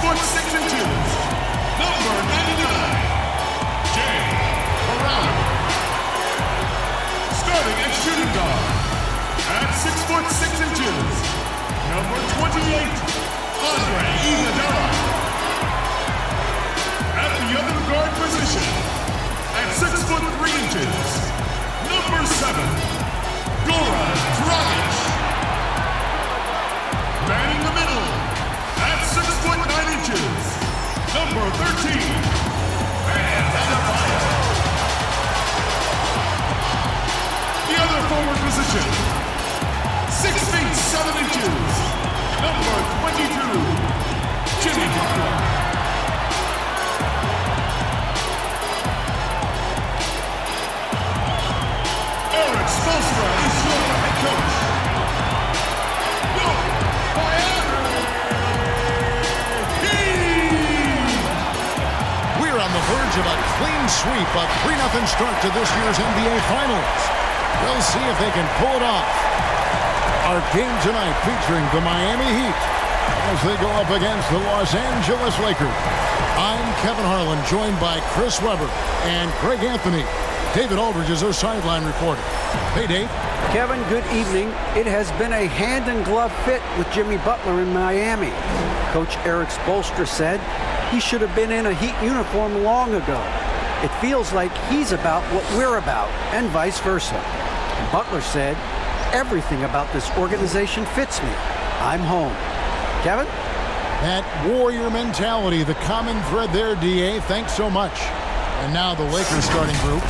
foot 6 inches, number 99, Jay Around. Starting at shooting guard, at 6 foot 6 inches, number 28, Andre Iguodala. At the other guard position, at 6 foot 3 inches, number 7, Goran Dragic. Manning the middle, at 6 foot 9 inches, number 13, Bam Adebayo. The other forward position, 6 feet 7 inches, number 22, Jimmy Butler. Spoelstra is your head coach. Go, Miami Heat! We're on the verge of a clean sweep, a 3-0 start to this year's NBA Finals. We'll see if they can pull it off. Our game tonight featuring the Miami Heat as they go up against the Los Angeles Lakers. I'm Kevin Harlan, joined by Chris Webber and Greg Anthony. David Aldridge is our sideline reporter. Hey, Dave. Kevin, good evening. It has been a hand-and-glove fit with Jimmy Butler in Miami. Coach Eric Spoelstra said he should have been in a Heat uniform long ago. It feels like he's about what we're about, and vice versa. And Butler said, everything about this organization fits me. I'm home. Kevin? That warrior mentality, the common thread there, D.A. Thanks so much. And now the Lakers starting group.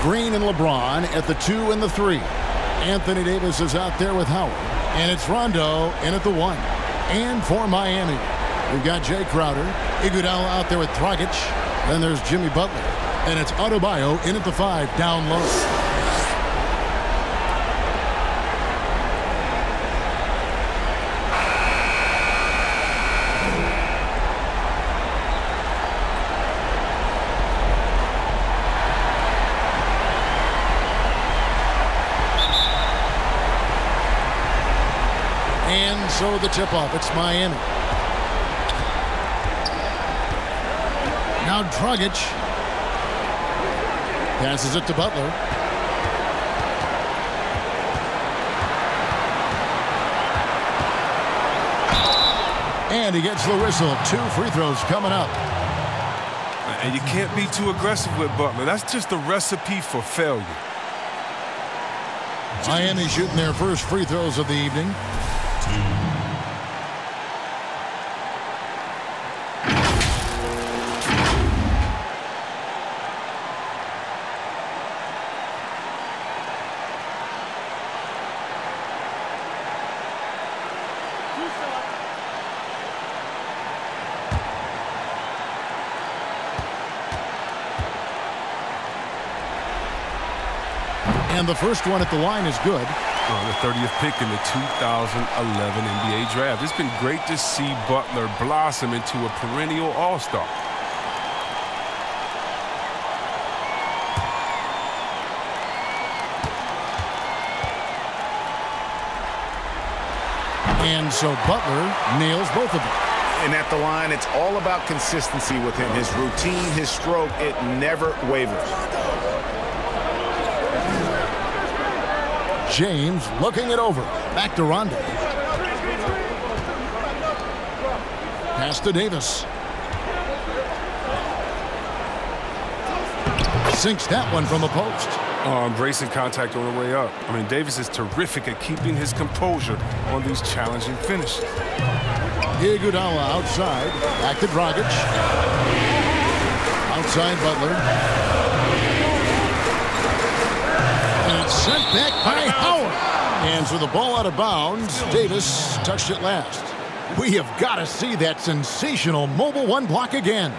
Green and LeBron at the 2 and the 3. Anthony Davis is out there with Howard. And it's Rondo in at the 1. And for Miami, we've got Jay Crowder. Iguodala out there with Dragic. Then there's Jimmy Butler. And it's Adebayo in at the 5 down low. And so the tip-off, it's Miami. Now Dragic passes it to Butler. And he gets the whistle. 2 free throws coming up. And you can't be too aggressive with Butler. That's just a recipe for failure. Miami shooting their first free throws of the evening. And the first one at the line is good. The 30th pick in the 2011 NBA draft. It's been great to see Butler blossom into a perennial all-star. And so Butler nails both of them. And at the line, it's all about consistency with him. His routine, his stroke, it never wavers. James looking it over. Back to Rondo. Pass to Davis. Sinks that one from the post. Embracing contact on the way up. I mean, Davis is terrific at keeping his composure on these challenging finishes. Iguodala outside. Back to Dragic. Outside Butler. And it's sent back by Howard. And so the ball out of bounds. Davis touched it last. We have got to see that sensational mobile 1 block again.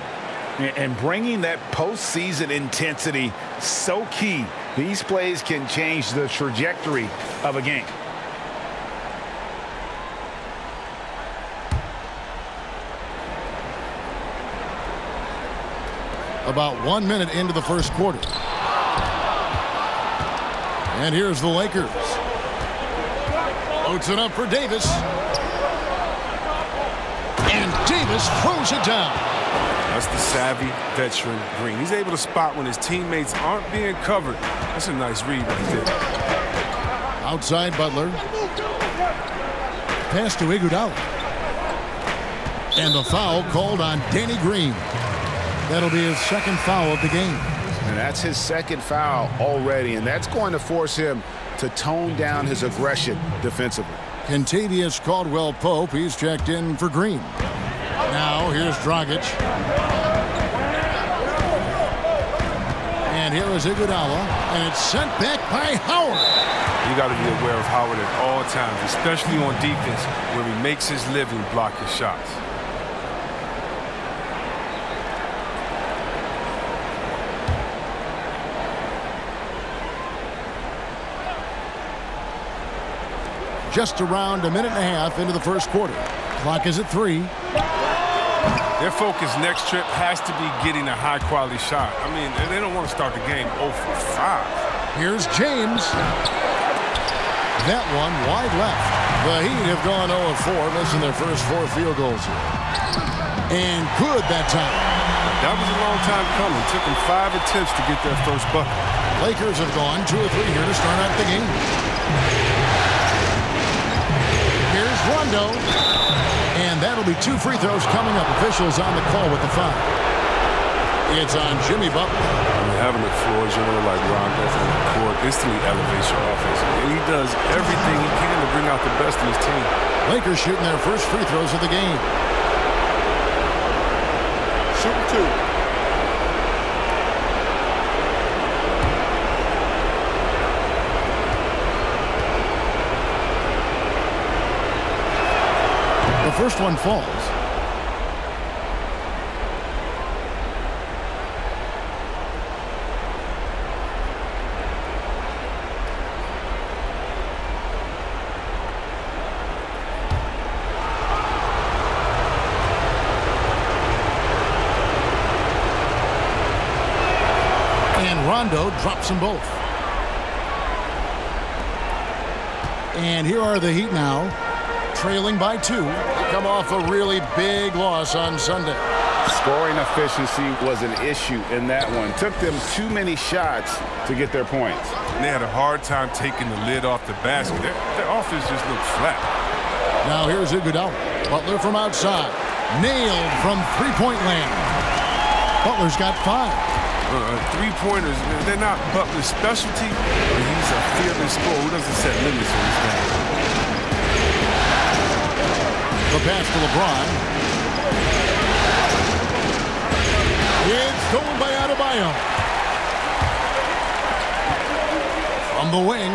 And bringing that postseason intensity, so key. These plays can change the trajectory of a game. About 1 minute into the first quarter. And here's the Lakers. Loads it up for Davis. And Davis Davis throws it down. That's the savvy veteran Green. He's able to spot when his teammates aren't being covered. That's a nice read right there. Outside Butler. Pass to Iguodala. And the foul called on Danny Green. That'll be his second foul of the game. And that's his second foul already, and that's going to force him to tone down his aggression defensively. Kentavious Caldwell-Pope, he's checked in for Green. Now here's Dragic. And here is Iguodala, and it's sent back by Howard. You got to be aware of Howard at all times, especially on defense, where he makes his living blocking shots. Just around a minute and a half into the first quarter. Clock is at 3. Their focus next trip has to be getting a high-quality shot. I mean, they don't want to start the game 0 for 5. Here's James. That one wide left. The Heat have gone 0 for 4, missing their first 4 field goals here. And good that time. That was a long time coming. Took them 5 attempts to get their first bucket. Lakers have gone 2 or 3 here to start out the game. Here's Rondo. And that'll be 2 free throws coming up. Officials on the call with the foul. It's on Jimmy Butler. I mean, having a floor general like Rondo on the court instantly elevates your offense. And he does everything he can to bring out the best in his team. Lakers shooting their first free throws of the game. Shooting 2. The first one falls. And Rondo drops them both. And here are the Heat now, trailing by 2. They come off a really big loss on Sunday. Scoring efficiency was an issue in that one. Took them too many shots to get their points. They had a hard time taking the lid off the basket. Their offense just looked flat. Now here's Iguodala. Butler from outside. Nailed from three-point land. Butler's got 5. Three-pointers, they're not Butler's specialty, but he's a fearless scorer who doesn't set limits on his game. The pass to LeBron. It's stolen by Adebayo. From the wing.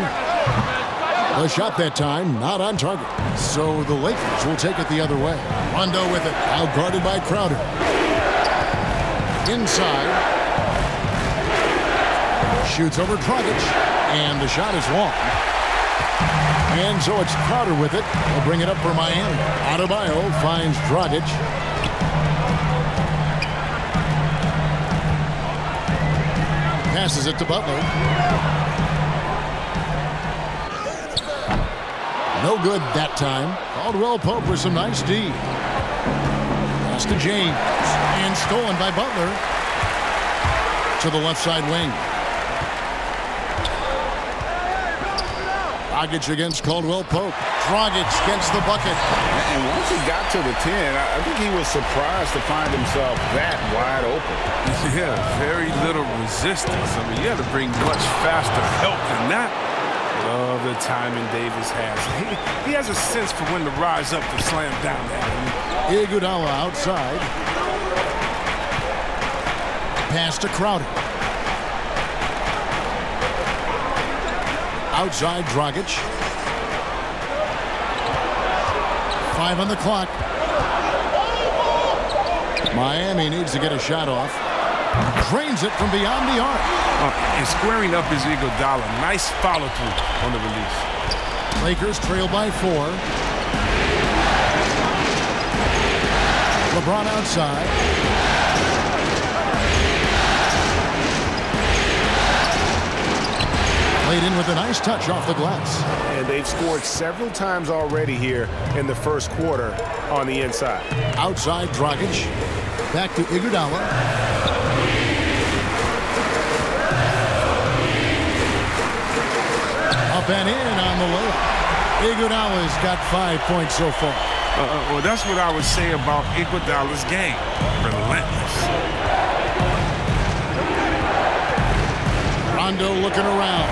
The shot that time, not on target. So the Lakers will take it the other way. Rondo with it, out guarded by Crowder. Inside. Shoots over Dragic, and the shot is long. And so it's Crowder with it. They'll bring it up for Miami. Adebayo finds Dragic. Passes it to Butler. No good that time. Caldwell-Pope with some nice D. Pass to James. And stolen by Butler. To the left side wing. Dragic against Caldwell-Pope. Dragic gets the bucket. And once he got to the 10, I think he was surprised to find himself that wide open. Yeah, very little resistance. I mean, you had to bring much faster help than that. Love the timing Davis has. He has a sense for when to rise up to slam down that. Iguodala outside. Pass to Crowder. Outside Dragic. 5 on the clock. Miami needs to get a shot off. Drains it from beyond the arc. And squaring up is Iguodala. Nice follow through on the release. Lakers trail by 4. LeBron outside. Laid in with a nice touch off the glass. And they've scored several times already here in the first quarter on the inside. Outside Dragic. Back to Iguodala. Up and in on the layup. Iguodala's got 5 points so far. Well, that's what I would say about Iguodala's game. Relentless. Rondo looking around.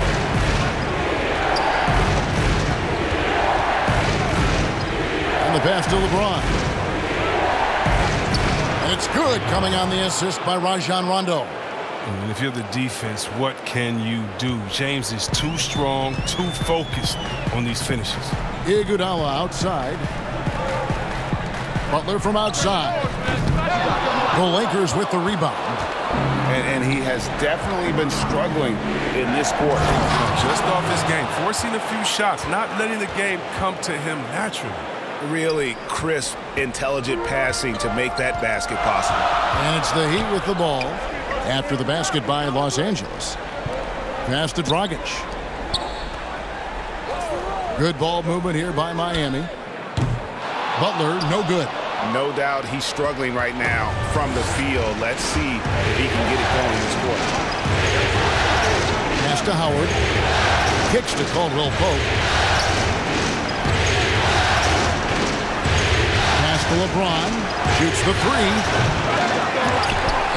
And the pass to LeBron. And it's good, coming on the assist by Rajon Rondo. And if you're the defense, what can you do? James is too strong, too focused on these finishes. Iguodala outside. Butler from outside. The Lakers with the rebound. And he has definitely been struggling in this quarter. Just off his game, forcing a few shots, not letting the game come to him naturally. Really crisp, intelligent passing to make that basket possible. And it's the Heat with the ball after the basket by Los Angeles. Pass to Dragic. Good ball movement here by Miami. Butler, no good. No doubt he's struggling right now from the field. Let's see if he can get it going this quarter. Pass to Howard. Kicks to Caldwell Pope. Pass to LeBron. Shoots the three.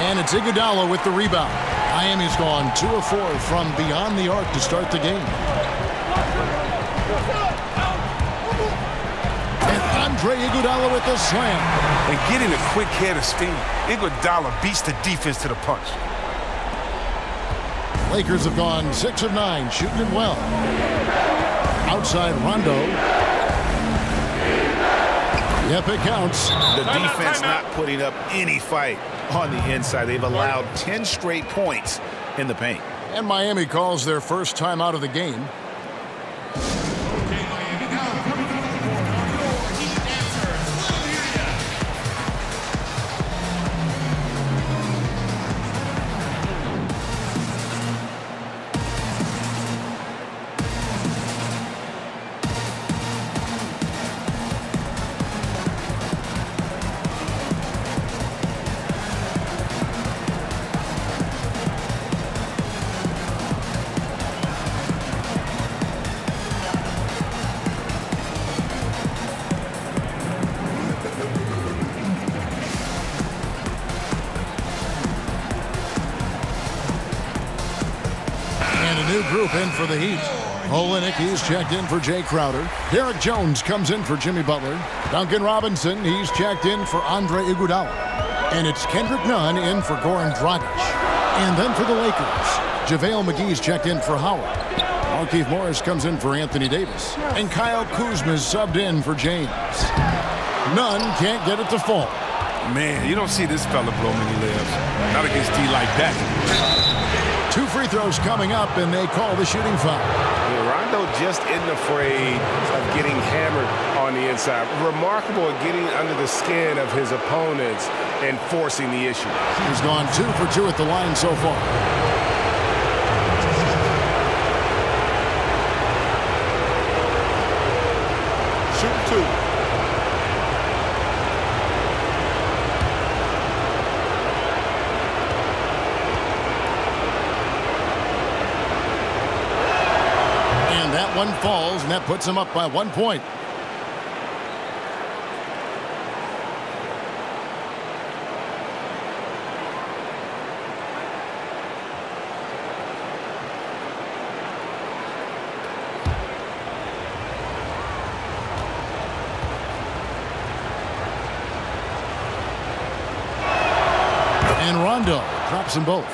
And it's Iguodala with the rebound. Miami's gone 2 of 4 from beyond the arc to start the game. Andre Iguodala with the slam. And getting a quick head of steam. Iguodala beats the defense to the punch. Lakers have gone 6 of 9, shooting it well. Outside Rondo. Yep, it counts. The defense not putting up any fight on the inside. They've allowed 10 straight points in the paint. And Miami calls their first time out of the game. New group in for the Heat. Olenek, he's checked in for Jay Crowder. Derek Jones comes in for Jimmy Butler. Duncan Robinson, he's checked in for Andre Iguodala. And it's Kendrick Nunn in for Goran Dragic. And then for the Lakers, JaVale McGee's checked in for Howard. Markieff Morris comes in for Anthony Davis. And Kyle Kuzma's subbed in for James. Nunn can't get it to fall. Man, you don't see this fella blow many layups. Not against D like that. 2 free throws coming up, and they call the shooting foul. Yeah, Rondo just isn't afraid of getting hammered on the inside. Remarkable at getting under the skin of his opponents and forcing the issue. He's gone 2 for 2 at the line so far. Shoot 2. One falls, and that puts him up by 1 point. And Rondo drops them both.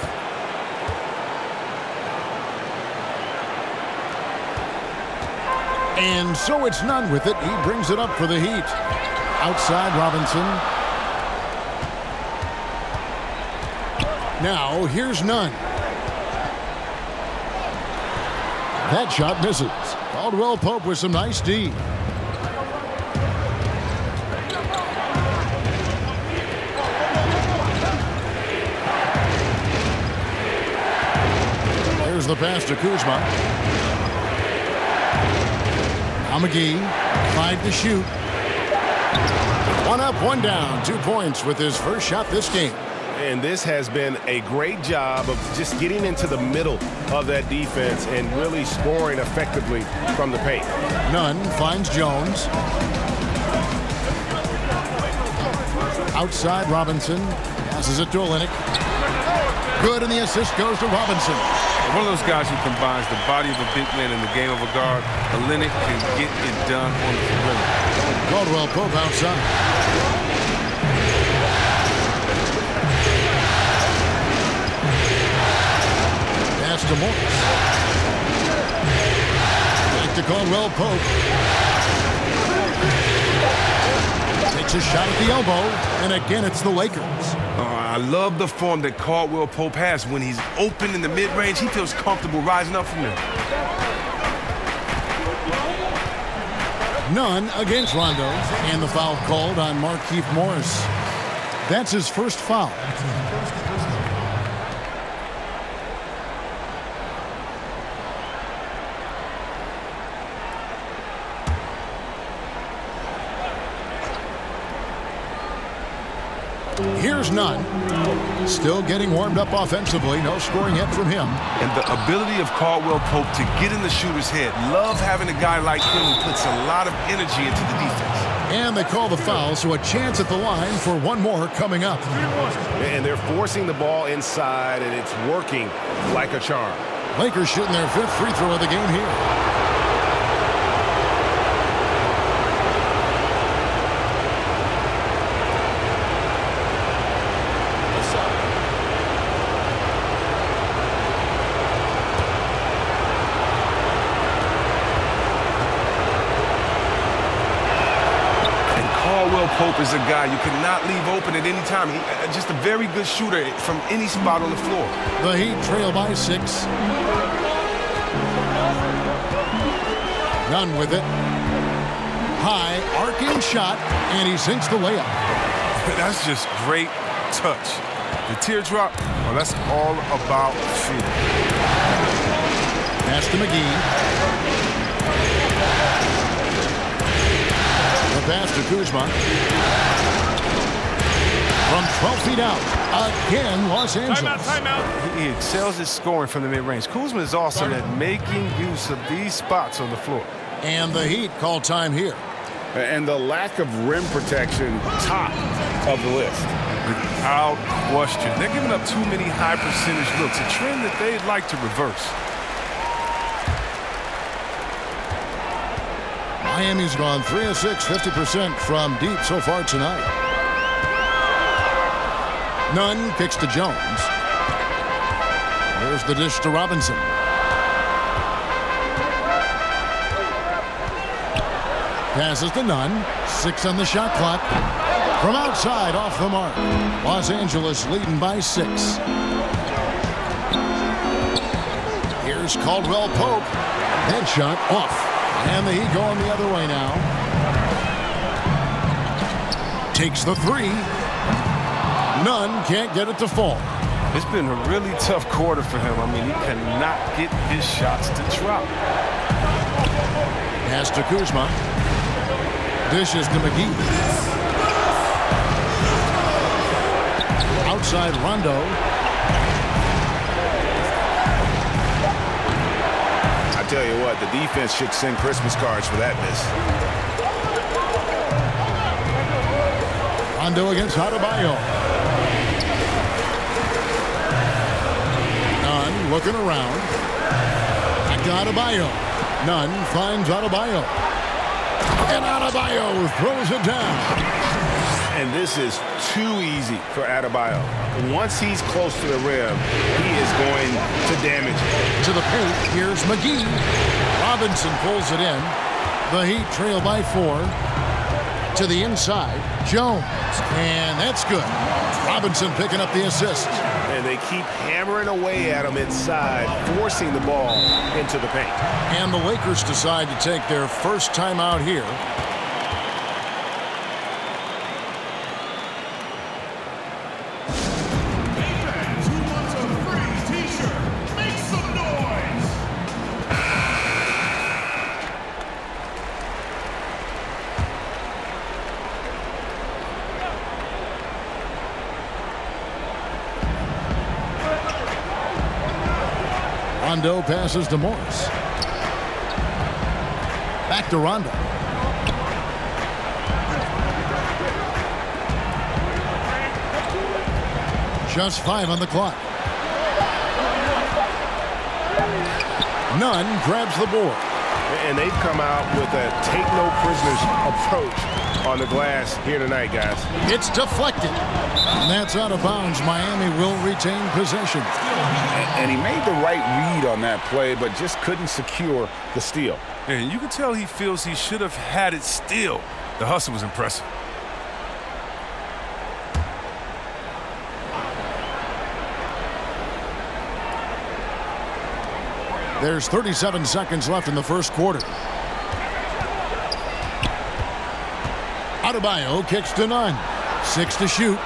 And so it's Nunn with it. He brings it up for the Heat. Outside Robinson. Now here's Nunn. That shot misses. Caldwell Pope with some nice D. There's Here's the pass to Kuzma. Now McGee, 5 to shoot. 1 up, 1 down, 2 points with his first shot this game. And this has been a great job of just getting into the middle of that defense and really scoring effectively from the paint. Nunn finds Jones. Outside Robinson. Passes it to Olynyk. Good, and the assist goes to Robinson. One of those guys who combines the body of a big man and the game of a guard. Olynyk can get it done on the perimeter. Caldwell Pope outside. Pass to Morris. Back to Caldwell Pope. Takes a shot at the elbow, and again it's the Lakers. I love the form that Caldwell Pope has. When he's open in the mid-range, he feels comfortable rising up from there. Nunn against Rondo, and the foul called on Markieff Morris. That's his first foul. Here's Nunn. Still getting warmed up offensively. No scoring yet from him. And the ability of Caldwell Pope to get in the shooter's head. Love having a guy like him who puts a lot of energy into the defense. And they call the foul, so a chance at the line for one more coming up. And they're forcing the ball inside, and it's working like a charm. Lakers shooting their 5th free throw of the game here. Pope is a guy you cannot leave open at any time. Just a very good shooter from any spot on the floor. The Heat trail by 6. Nunn with it. High, arcing shot, and he sinks the layup. That's just great touch. The teardrop, well, that's all about feel. Pass to McGee. Pass to Kuzma. From 12 feet out. Again, Los Angeles. Timeout. He excels at scoring from the mid-range. Kuzma is awesome at making use of these spots on the floor. And the Heat call time here. And the lack of rim protection, top of the list. Without question. They're giving up too many high percentage looks, a trend that they'd like to reverse. Miami's gone 3 of 6, 50% from deep so far tonight. Nunn kicks to Jones. There's the dish to Robinson. Passes to Nunn. 6 on the shot clock. From outside, off the mark. Los Angeles leading by 6. Here's Caldwell Pope. Headshot off. And the Heat going the other way now. Takes the 3. Nunn can't get it to fall. It's been a really tough quarter for him. I mean, he cannot get his shots to drop. Pass to Kuzma. Dishes to McGee. Outside Rondo. I tell you what, the defense should send Christmas cards for that miss. Rondo against Adebayo. Nunn looking around. Back to Adebayo. Nunn finds Adebayo. And Adebayo throws it down. And this is too easy for Adebayo. Once he's close to the rim, he is going to damage it. To the paint, here's McGee. Robinson pulls it in. The Heat trail by 4. To the inside, Jones. And that's good. Robinson picking up the assist. And they keep hammering away at him inside, forcing the ball into the paint. And the Lakers decide to take their first timeout here. Who wants a free t-shirt? Make some noise! Rondo passes to Morris. Back to Rondo. Just 5 on the clock. Nunn grabs the board. And they've come out with a take-no-prisoners approach on the glass here tonight, guys. It's deflected. And that's out of bounds. Miami will retain possession. And he made the right read on that play, but just couldn't secure the steal. And you can tell he feels he should have had it still. The hustle was impressive. There's 37 seconds left in the first quarter. Adebayo kicks to Nunn. 6 to shoot.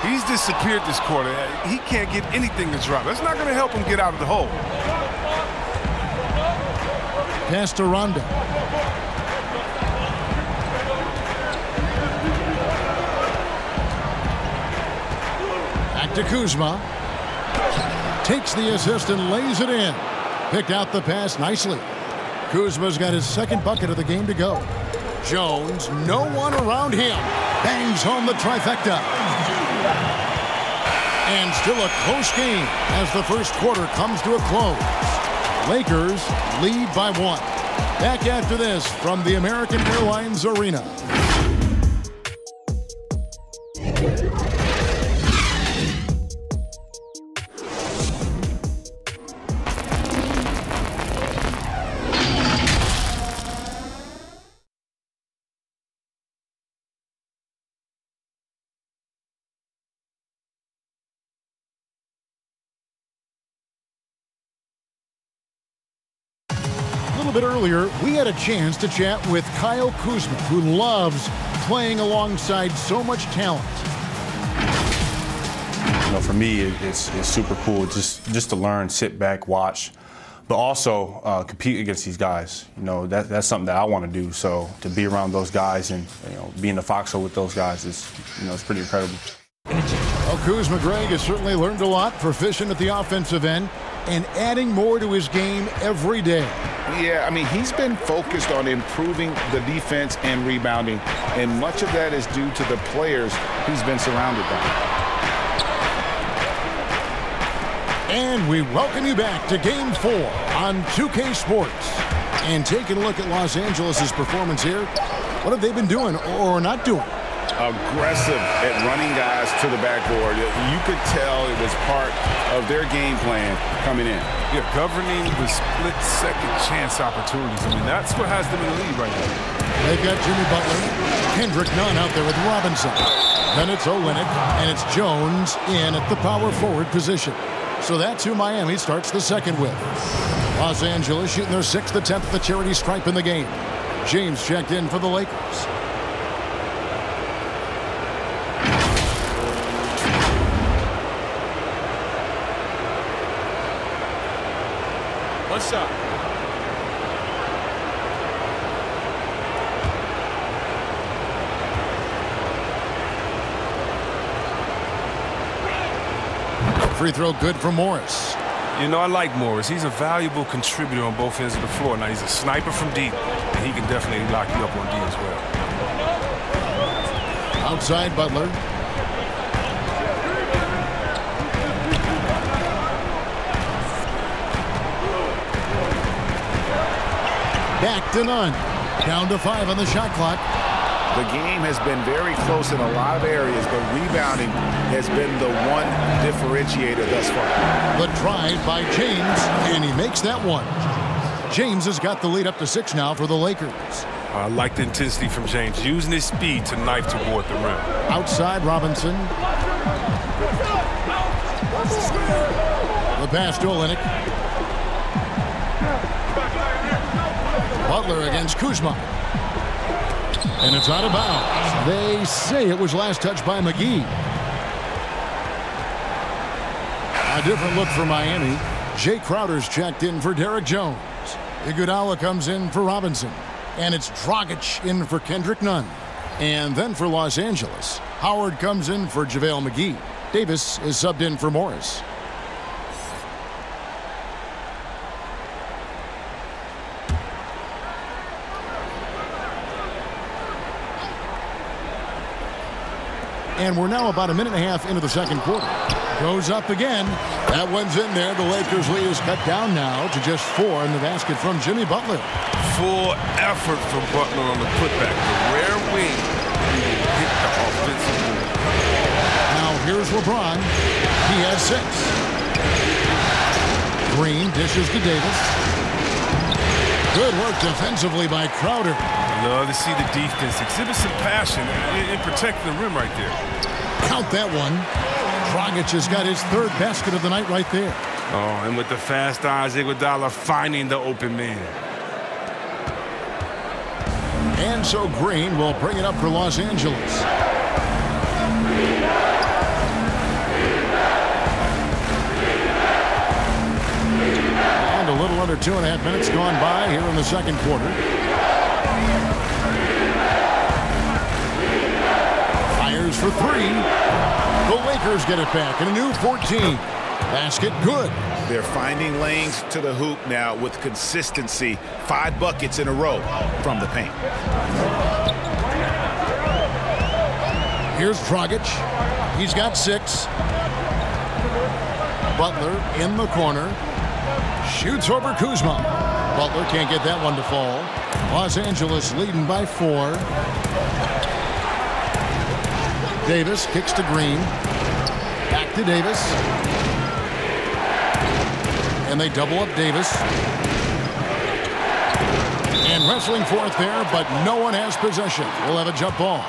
He's disappeared this quarter. He can't get anything to drop. That's not going to help him get out of the hole. Pass to Rondo. Back to Kuzma. Takes the assist and lays it in. Picked out the pass nicely. Kuzma's got his second bucket of the game to go. Jones, no one around him. Bangs home the trifecta. And still a close game as the first quarter comes to a close. Lakers lead by 1. Back after this from the American Airlines Arena. A little bit earlier, we had a chance to chat with Kyle Kuzma, who loves playing alongside so much talent. You know, for me, it's super cool just to learn, sit back, watch, but also compete against these guys. You know, that's something that I want to do. So to be around those guys and be in the foxhole with those guys is, it's pretty incredible. Well, Kuzma Greg has certainly learned a lot, proficient at the offensive end, and adding more to his game every day. Yeah, I mean, he's been focused on improving the defense and rebounding, and much of that is due to the players he's been surrounded by. And we welcome you back to Game 4 on 2K Sports. And taking a look at Los Angeles' performance here, what have they been doing or not doing? Aggressive at running guys to the backboard. You could tell it was part of their game plan coming in. Yeah, governing the split-second chance opportunities. I mean, that's what has them in the lead right now. They've got Jimmy Butler, Kendrick Nunn out there with Robinson. Then it's Olynyk, and it's Jones in at the power forward position. So that's who Miami starts the second with. Los Angeles shooting their 6th attempt at the charity stripe in the game. James checked in for the Lakers. One shot. Free throw good for Morris. You know, I like Morris. He's a valuable contributor on both ends of the floor. Now, he's a sniper from deep, and he can definitely lock you up on D as well. Outside Butler. Back to Nunn. Down to 5 on the shot clock. The game has been very close in a lot of areas, but rebounding has been the one differentiator thus far. The drive by James, and he makes that one. James has got the lead up to 6 now for the Lakers. I like the intensity from James, using his speed to knife toward the rim. Outside Robinson. The pass to Olynyk. Butler against Kuzma. And it's out of bounds. They say it was last touched by McGee. A different look for Miami. Jay Crowder's checked in for Derek Jones. Iguodala comes in for Robinson. And it's Dragic in for Kendrick Nunn. And then for Los Angeles, Howard comes in for JaVale McGee. Davis is subbed in for Morris. And we're now about a minute and a half into the second quarter. Goes up again. That one's in there. The Lakers lead is cut down now to just 4 in the basket from Jimmy Butler. Full effort from Butler on the putback. The rare wing he will hit the offensive board. Now here's LeBron. He has 6. Green dishes to Davis. Good work defensively by Crowder. Love to see the defense exhibit some passion in protecting the rim right there. Count that one. Dragic has got his 3rd basket of the night right there. Oh, and with the fast eyes, Iguodala finding the open man. And so Green will bring it up for Los Angeles. And a little under 2.5 minutes gone by here in the second quarter. Fires for 3. The Lakers get it back in a new 14. Basket good. They're finding lanes to the hoop now with consistency. 5 buckets in a row from the paint. Here's Dragic. He's got 6. Butler in the corner. Shoots over Kuzma. Butler can't get that one to fall. Los Angeles leading by 4. Davis kicks to Green. Back to Davis. And they double up Davis. And wrestling for it there, but no one has possession. We'll have a jump ball.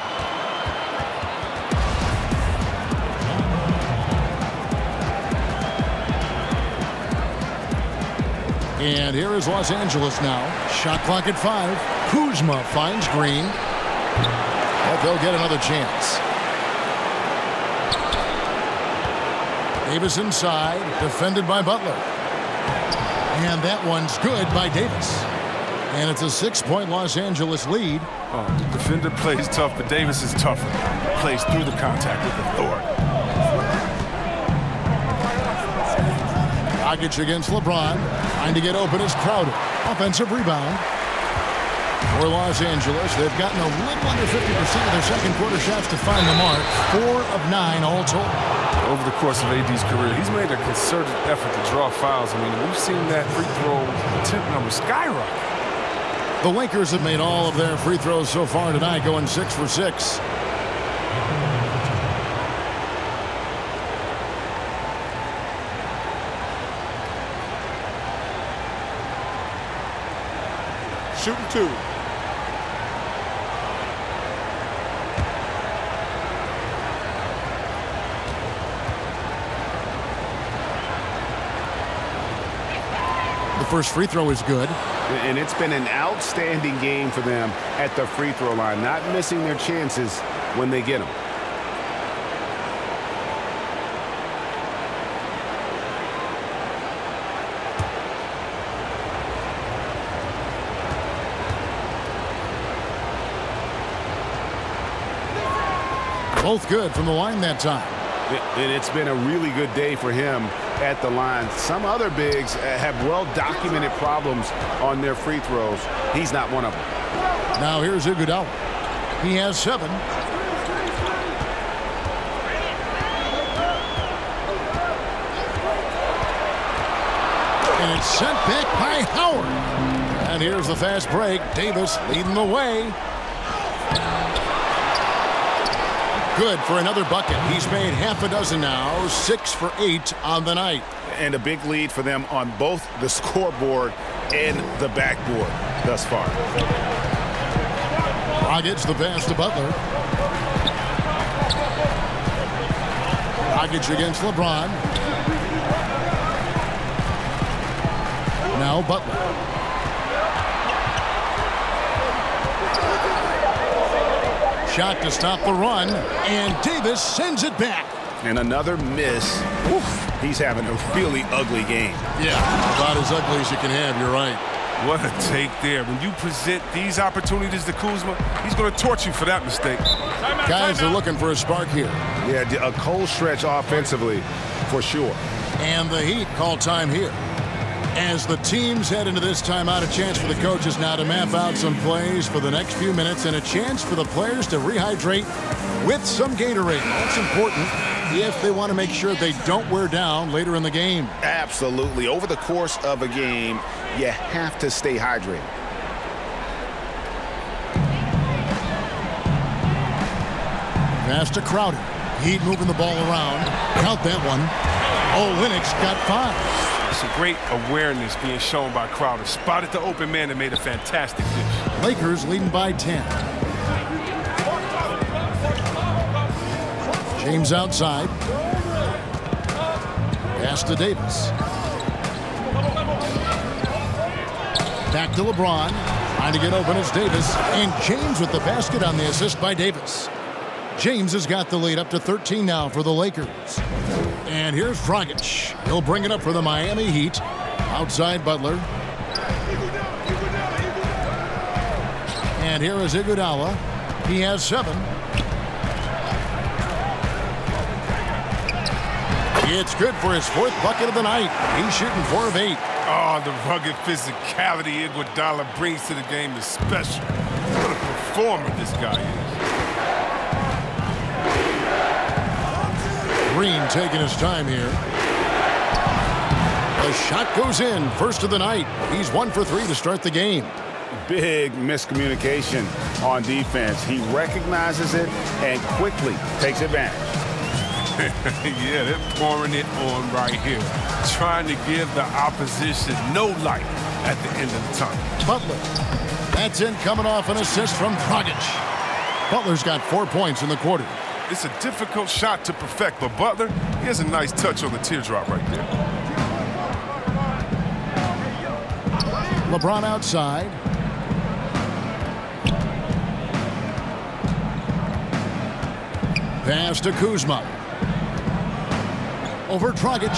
And here is Los Angeles now. Shot clock at 5. Kuzma finds Green. But they'll get another chance. Davis inside, defended by Butler. And that one's good by Davis. And it's a 6-point Los Angeles lead. Oh, the defender plays tough, but Davis is tougher. Plays through the contact with authority. Dragic against LeBron. Trying to get open is Crowder. Offensive rebound for Los Angeles. They've gotten a little under 50% of their second quarter shots to find the mark. 4 of 9 all told. Over the course of AD's career, he's made a concerted effort to draw fouls. I mean, we've seen that free throw attempt number skyrocket. The Lakers have made all of their free throws so far tonight, going 6 for 6. Shooting 2. The first free throw is good. And it's been an outstanding game for them at the free throw line, not missing their chances when they get them. Both good from the line that time. And it's been a really good day for him at the line. Some other bigs have well-documented problems on their free throws. He's not one of them. Now here's Iguodala. He has 7. And it's sent back by Howard. And here's the fast break. Davis leading the way. Good for another bucket. He's made half a dozen now. 6 for 8 on the night. And a big lead for them on both the scoreboard and the backboard thus far. Dragic the pass to Butler. Dragic against LeBron. Now Butler. Shot to stop the run, and Davis sends it back. And another miss. Oof, he's having a really ugly game. Yeah, about as ugly as you can have, you're right. What a take there. When you present these opportunities to Kuzma, he's going to torch you for that mistake. Guys are looking for a spark here. Yeah, a cold stretch offensively, for sure. And the Heat call time here. As the teams head into this timeout, a chance for the coaches now to map out some plays for the next few minutes and a chance for the players to rehydrate with some Gatorade. That's important if they want to make sure they don't wear down later in the game. Absolutely. Over the course of a game, you have to stay hydrated. Pass to Crowder. Heat moving the ball around. Count that one. Olynyk's got 5. It's a great awareness being shown by Crowder. Spotted the open man and made a fantastic dish. Lakers leading by 10. James outside. Pass to Davis. Back to LeBron. Trying to get open is Davis. And James with the basket on the assist by Davis. James has got the lead up to 13 now for the Lakers. And here's Dragic. He'll bring it up for the Miami Heat. Outside Butler. And here is Iguodala. He has 7. It's good for his 4th bucket of the night. He's shooting 4 of 8. Oh, the rugged physicality Iguodala brings to the game is special. What a performer this guy is. Green taking his time here. The shot goes in. First of the night. He's 1 for 3 to start the game. Big miscommunication on defense. He recognizes it and quickly takes advantage. Yeah, they're pouring it on right here. Trying to give the opposition no light at the end of the tunnel. Butler. That's in coming off an assist from Dragic. Butler's got 4 points in the quarter. It's a difficult shot to perfect, but Butler, he has a nice touch on the teardrop right there. LeBron outside. Pass to Kuzma. Over Dragic.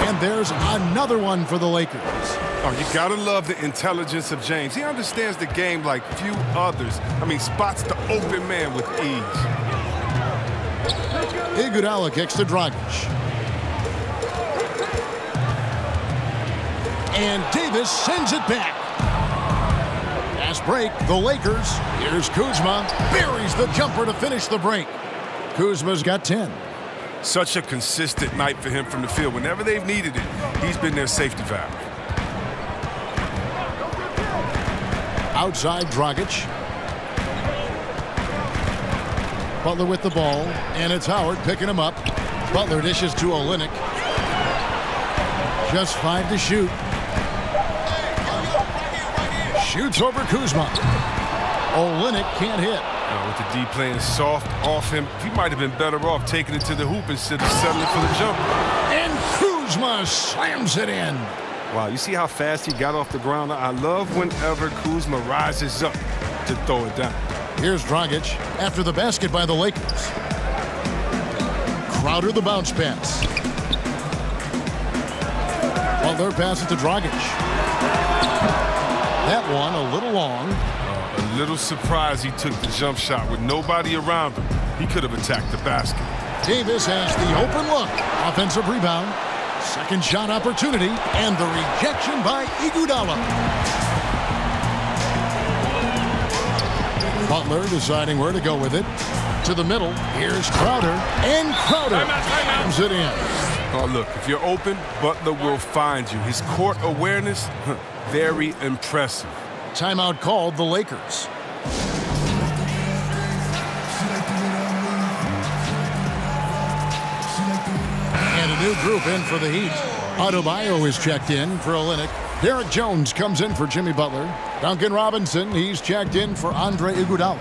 And there's another one for the Lakers. Oh, you gotta love the intelligence of James. He understands the game like few others. I mean, spots the open man with ease. Iguodala kicks to Dragic. And Davis sends it back. Fast break, the Lakers. Here's Kuzma. Buries the jumper to finish the break. Kuzma's got 10. Such a consistent night for him from the field. Whenever they've needed it, he's been their safety valve. Outside Dragic. Butler with the ball, and it's Howard picking him up. Butler dishes to Olynyk. Just 5 to shoot. Shoots over Kuzma. Olynyk can't hit. With the D playing soft off him, he might have been better off taking it to the hoop instead of settling for the jumper. And Kuzma slams it in. Wow, you see how fast he got off the ground? I love whenever Kuzma rises up to throw it down. Here's Dragic after the basket by the Lakers. Crowder the bounce pass. Butler passes to Dragic. That one a little long. A little surprised he took the jump shot with nobody around him. He could have attacked the basket. Davis has the open look. Offensive rebound. Second shot opportunity. And the rejection by Iguodala. Butler deciding where to go with it. To the middle. Here's Crowder. And Crowder comes it in. Oh, look, if you're open, Butler will find you. His court awareness, very impressive. Timeout called the Lakers. And a new group in for the Heat. Adebayo is checked in for Olynyk. Derek Jones comes in for Jimmy Butler. Duncan Robinson, he's checked in for Andre Iguodala.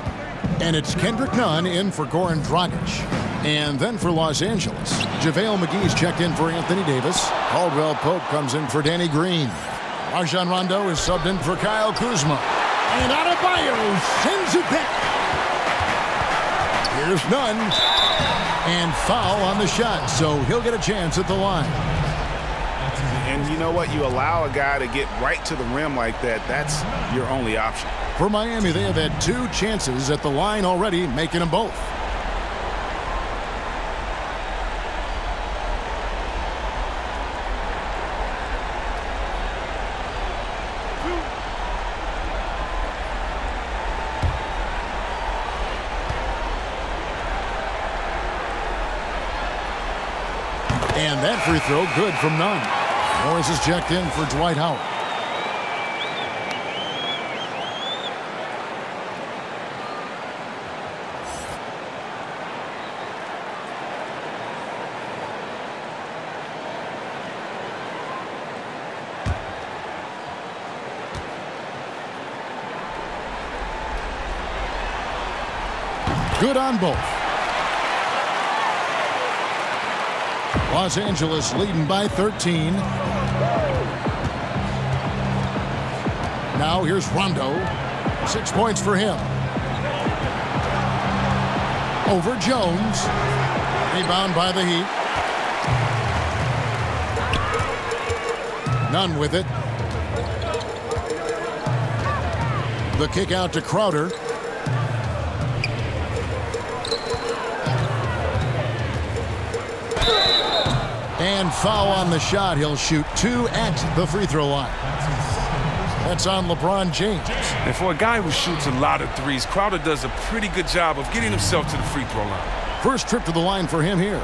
And it's Kendrick Nunn in for Goran Dragic. And then for Los Angeles, JaVale McGee's checked in for Anthony Davis. Caldwell Pope comes in for Danny Green. Rajon Rondo is subbed in for Kyle Kuzma. And Adebayo sends it back. Here's Nunn. And foul on the shot, so he'll get a chance at the line. And you know what? You allow a guy to get right to the rim like that, that's your only option. For Miami, they have had 2 chances at the line already, making them both. And that free throw good from none. Morris is checked in for Dwight Howard. Good on both. Los Angeles leading by 13. Now here's Rondo. 6 points for him. Over Jones. Rebound by the Heat. None with it. The kick out to Crowder. And foul on the shot. He'll shoot 2 at the free throw line. That's on LeBron James. And for a guy who shoots a lot of threes, Crowder does a pretty good job of getting himself to the free throw line. First trip to the line for him here.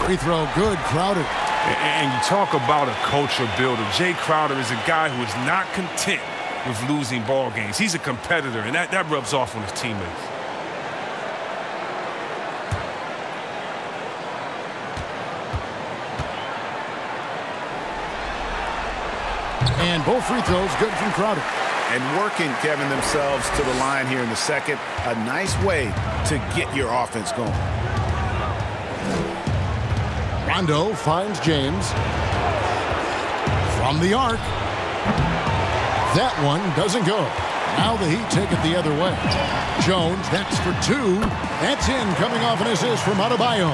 Free throw good, Crowder. And you talk about a culture builder. Jay Crowder is a guy who is not content with losing ball games. He's a competitor, and that rubs off on his teammates. And both free throws good from Crowder. And working, Kevin, themselves to the line here in the second. A nice way to get your offense going. Rondo finds James. From the arc. That one doesn't go. Now the Heat take it the other way. Jones, that's for 2. That's in, coming off an assist from Adebayo.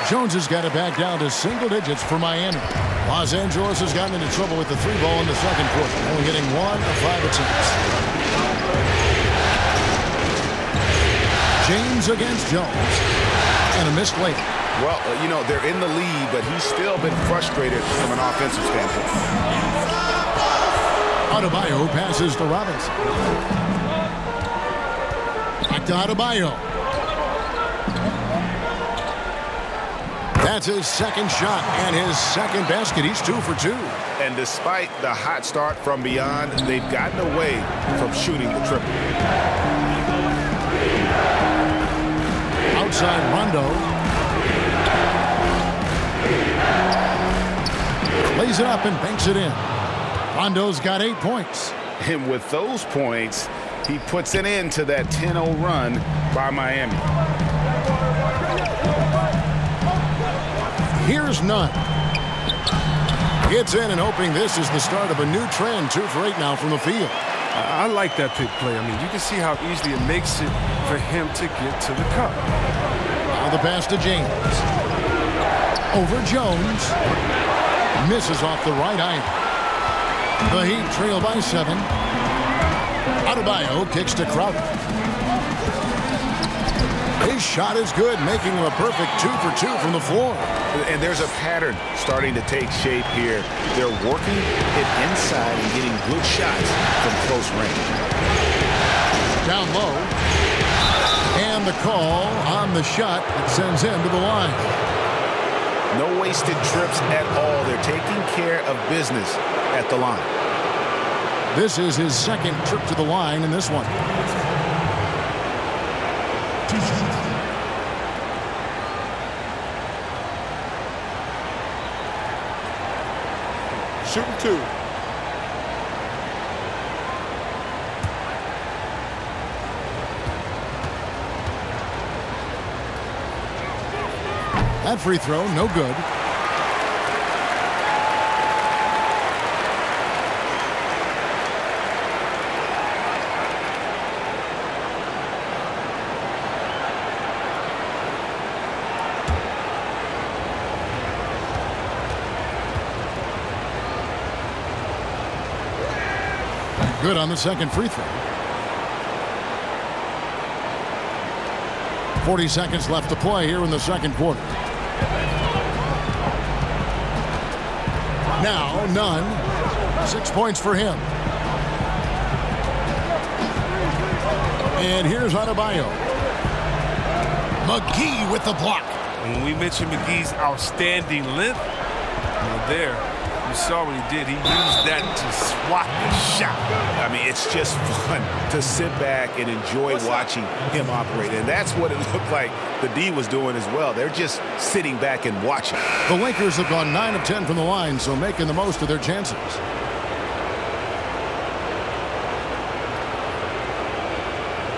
Jones has got it back down to single digits for Miami. Los Angeles has gotten into trouble with the 3 ball in the second quarter, only hitting 1 of 5 attempts. James against Jones. And a missed layup. Well, you know, they're in the lead, but he's still been frustrated from an offensive standpoint. Adebayo passes to Robinson. Back to Adebayo. That's his second shot and his second basket. He's 2 for 2. And despite the hot start from beyond, they've gotten away from shooting the triple. Outside Rondo. Lays it up and banks it in. Rondo's got 8 points. And with those points, he puts an end to that 10-0 run by Miami. Here's none. Gets in and hoping this is the start of a new trend. 2 for 8 now from the field. I like that pick play. I mean, you can see how easily it makes it for him to get to the cup. Now the pass to James. Over Jones. Misses off the right iron. The Heat trail by 7. Adebayo kicks to Crowder. His shot is good, making him a perfect 2 for 2 from the floor. And there's a pattern starting to take shape here. They're working it inside and getting good shots from close range. Down low. And the call on the shot that sends him to the line. No wasted trips at all. They're taking care of business at the line. This is his second trip to the line in this one. Shooting 2. That free throw, no good. Good on the second free throw. 40 seconds left to play here in the second quarter. Now, Nunn. 6 points for him. And here's Adebayo. McGee with the block. When we mentioned McGee's outstanding length, there, you saw what he did. He used that to swat the shot. I mean, it's just fun to sit back and enjoy watching him operate. And that's what it looked like the D was doing as well. They're just sitting back and watching. The Lakers have gone 9 of 10 from the line, so making the most of their chances.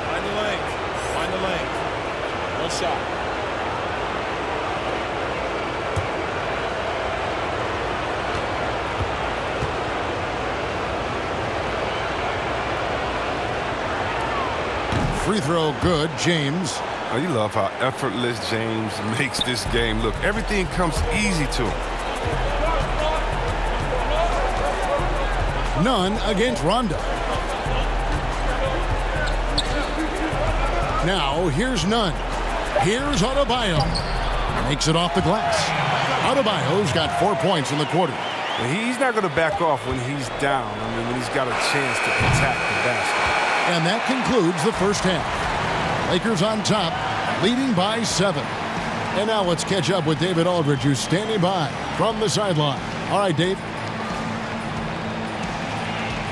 Find the lane. Find the lane. No shot. Free throw good, James. Oh, you love how effortless James makes this game look. Everything comes easy to him. Nunn against Rondo. Now, here's Nunn. Here's Adebayo. Makes it off the glass. Adebayo's got 4 points in the quarter. He's not going to back off when he's down. I mean, when he's got a chance to attack the basket. And that concludes the first half. Lakers on top, leading by 7. And now let's catch up with David Aldridge, who's standing by from the sideline. All right, Dave.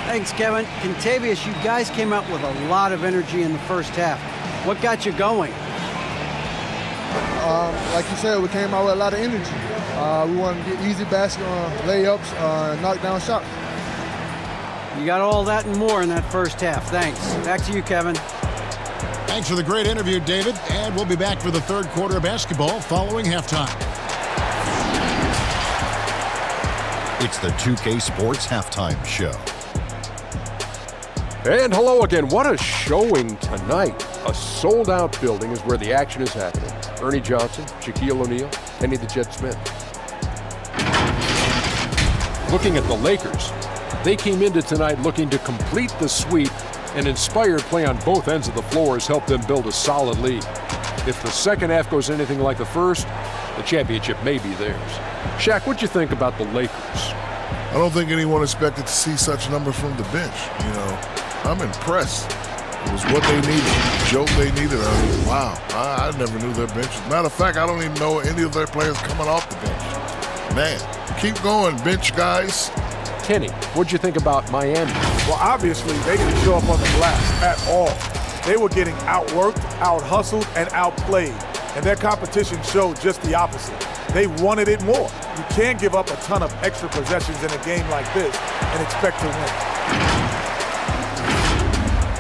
Thanks, Kevin. Contavious, you guys came out with a lot of energy in the first half. What got you going? Like you said, we came out with a lot of energy. We wanted to get easy basket layups, knock down shots. You got all that and more in that first half. Thanks. Back to you, Kevin. Thanks for the great interview, David. And we'll be back for the third quarter of basketball following halftime. It's the 2K Sports Halftime Show. And hello again. What a showing tonight. A sold-out building is where the action is happening. Ernie Johnson, Shaquille O'Neal, Kenny the Jet Smith. Looking at the Lakers, they came into tonight looking to complete the sweep, and inspired play on both ends of the floor has helped them build a solid lead. If the second half goes anything like the first, the championship may be theirs. Shaq, what'd you think about the Lakers? I don't think anyone expected to see such numbers from the bench. You know, I'm impressed. It was what they needed, the jolt they needed. I mean, wow, I never knew their bench. Matter of fact, I don't even know any of their players coming off the bench. Man, keep going, bench guys. Kenny, what'd you think about Miami? Well, obviously, they didn't show up on the glass at all. They were getting outworked, out-hustled, and outplayed. And their competition showed just the opposite. They wanted it more. You can't give up a ton of extra possessions in a game like this and expect to win.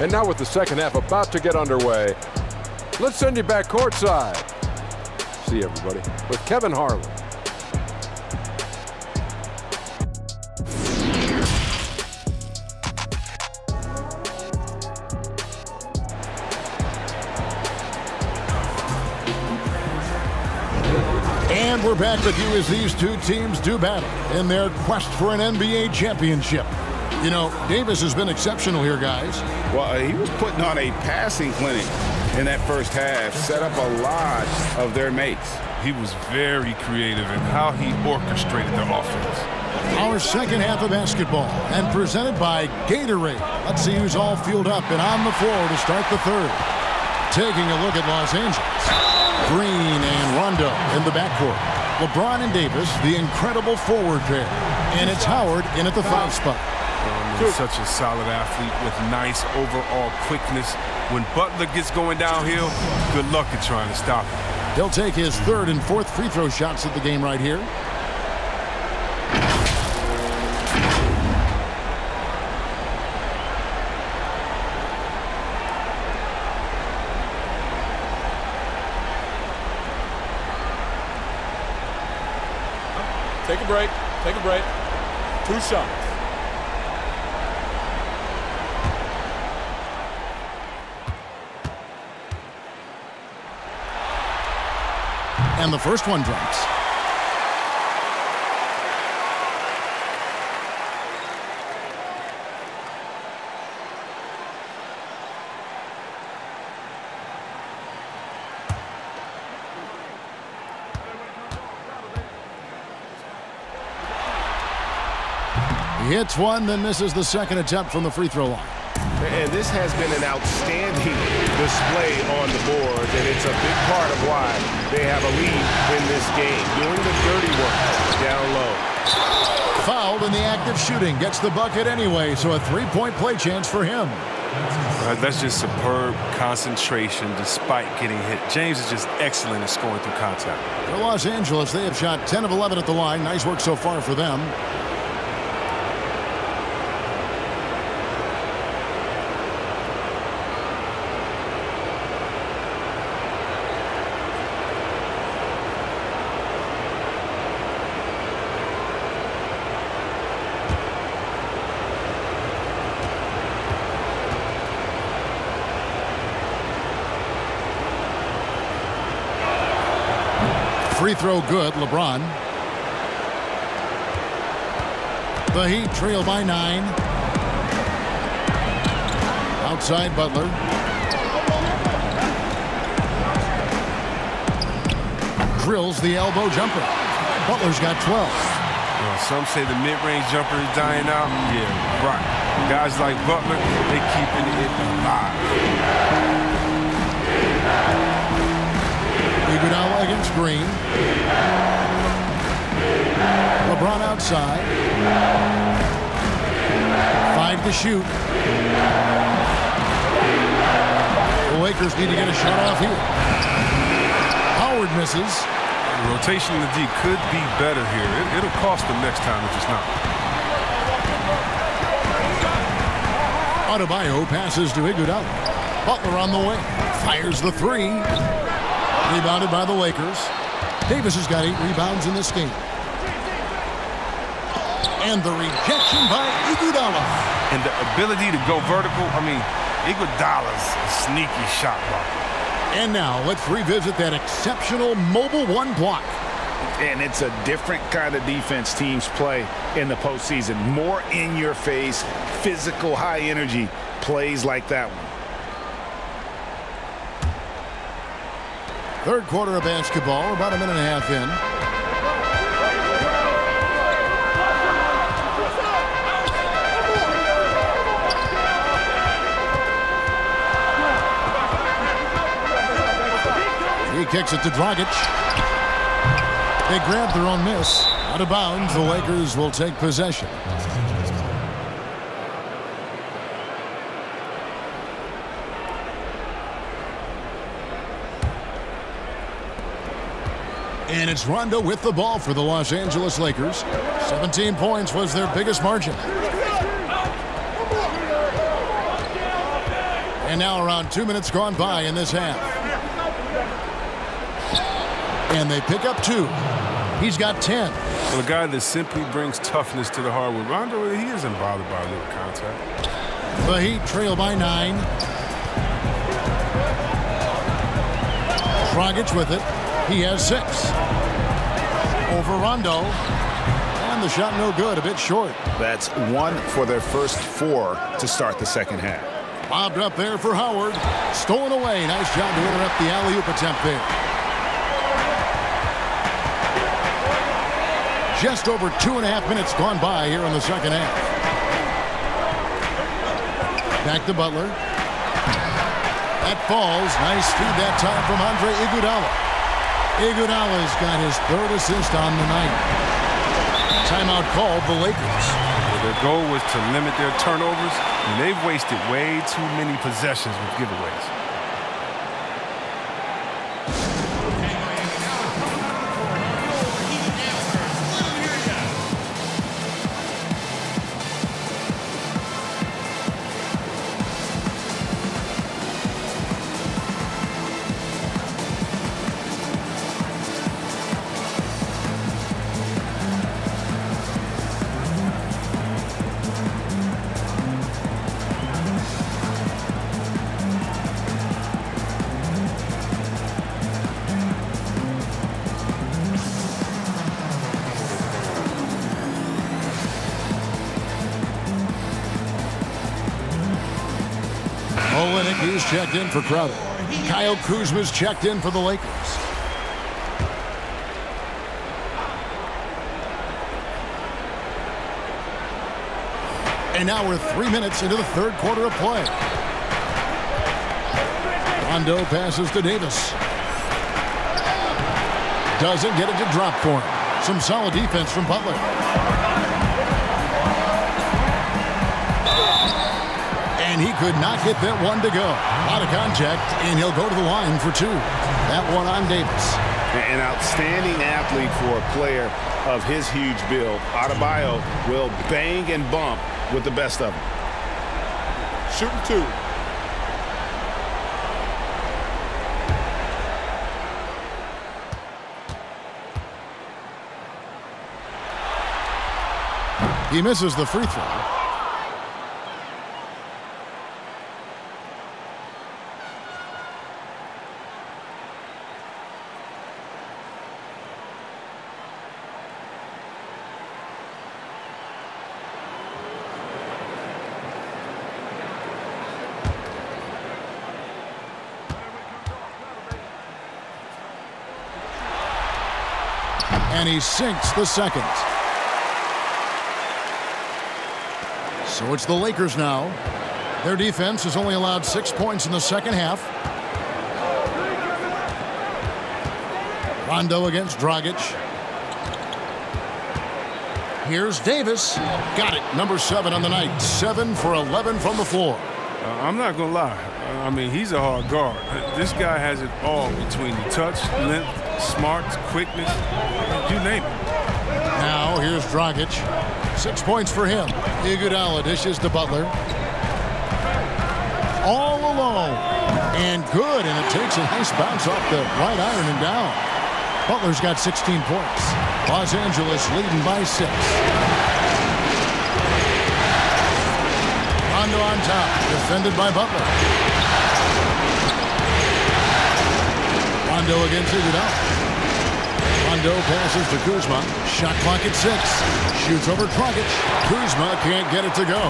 And now with the second half about to get underway, let's send you back courtside. See you, everybody, with Kevin Harlan. And we're back with you as these two teams do battle in their quest for an NBA championship. You know, Davis has been exceptional here, guys. Well, he was putting on a passing clinic in that first half, set up a lot of their mates. He was very creative in how he orchestrated the offense. Our second half of basketball, and presented by Gatorade. Let's see who's all fueled up and on the floor to start the third. Taking a look at Los Angeles. Green and Rondo in the backcourt. LeBron and Davis, the incredible forward pair. And it's Howard in at the 5 spot. He's such a solid athlete with nice overall quickness. When Butler gets going downhill, good luck at trying to stop him. He'll take his third and fourth free throw shots at the game right here. Take a break. Take a break. 2 shots. And the first one drops. hits one, then misses the second attempt from the free throw line. And this has been an outstanding display on the board, and it's a big part of why they have a lead in this game, doing the dirty work down low. Fouled in the act of shooting, gets the bucket anyway, so a three-point play chance for him. That's just superb concentration despite getting hit. James is just excellent at scoring through contact. For Los Angeles, they have shot 10 of 11 at the line. Nice work so far for them. Free throw good, LeBron. The Heat trail by 9. Outside Butler. Drills the elbow jumper. Butler's got 12. Well, some say the mid-range jumper is dying out. Yeah, right. Guys like Butler, they keeping it alive. Iguodala against Green. LeBron outside. 5 to shoot. The Lakers need to get a shot off here. Howard misses. The rotation in the D could be better here. It'll cost them next time if it's not. Adebayo passes to Iguodala. Butler on the wing. Fires the three. Rebounded by the Lakers. Davis has got 8 rebounds in this game. And the rejection by Iguodala. And the ability to go vertical, I mean, Iguodala's a sneaky shot blocker. And now let's revisit that exceptional mobile one block. And it's a different kind of defense teams play in the postseason. More in your face, physical, high energy plays like that one. Third quarter of basketball, about a minute and a half in. He kicks it to Dragic. They grab their own miss. Out of bounds, the Lakers will take possession. And it's Rondo with the ball for the Los Angeles Lakers. 17 points was their biggest margin. And now around 2 minutes gone by in this half. And they pick up 2. He's got 10. Well, a guy that simply brings toughness to the hardwood. Rondo, he isn't bothered by a little contact. The Heat trail by 9. Dragic with it. He has 6. Over Rondo. And the shot no good, a bit short. That's 1 for their first 4 to start the second half. Bobbed up there for Howard. Stolen away. Nice job to interrupt the alley-oop attempt there. Just over 2.5 minutes gone by here in the second half. Back to Butler. That falls. Nice feed that time from Andre Iguodala. Iguodala's got his 3rd assist on the night. Timeout called the Lakers. Well, their goal was to limit their turnovers, and they've wasted way too many possessions with giveaways. He's checked in for Crowder. Kyle Kuzma's checked in for the Lakers. And now we're 3 minutes into the third quarter of play. Rondo passes to Davis. Doesn't get it to drop for him. Some solid defense from Butler. And he could not get that one to go. A lot of contact, and he'll go to the line for two. That one on Davis. An outstanding athlete for a player of his huge build. Adebayo will bang and bump with the best of them. Shooting two. He misses the free throw. And he sinks the second. So it's the Lakers now. Their defense has only allowed 6 points in the second half. Rondo against Dragic. Here's Davis. Got it. Number 7 on the night. 7 for 11 from the floor. I'm not going to lie. I mean, he's a hard guard. This guy has it all between the touch, length, smarts, quickness, you name it. Now here's Dragic. 6 points for him. Iguodala dishes to Butler. All alone. And good, and it takes a nice bounce off the right iron and down. Butler's got 16 points. Los Angeles leading by 6. Rondo on top, defended by Butler. Rondo against Iguodala. Rondo passes to Kuzma. Shot clock at 6. Shoots over Dragic. Kuzma can't get it to go.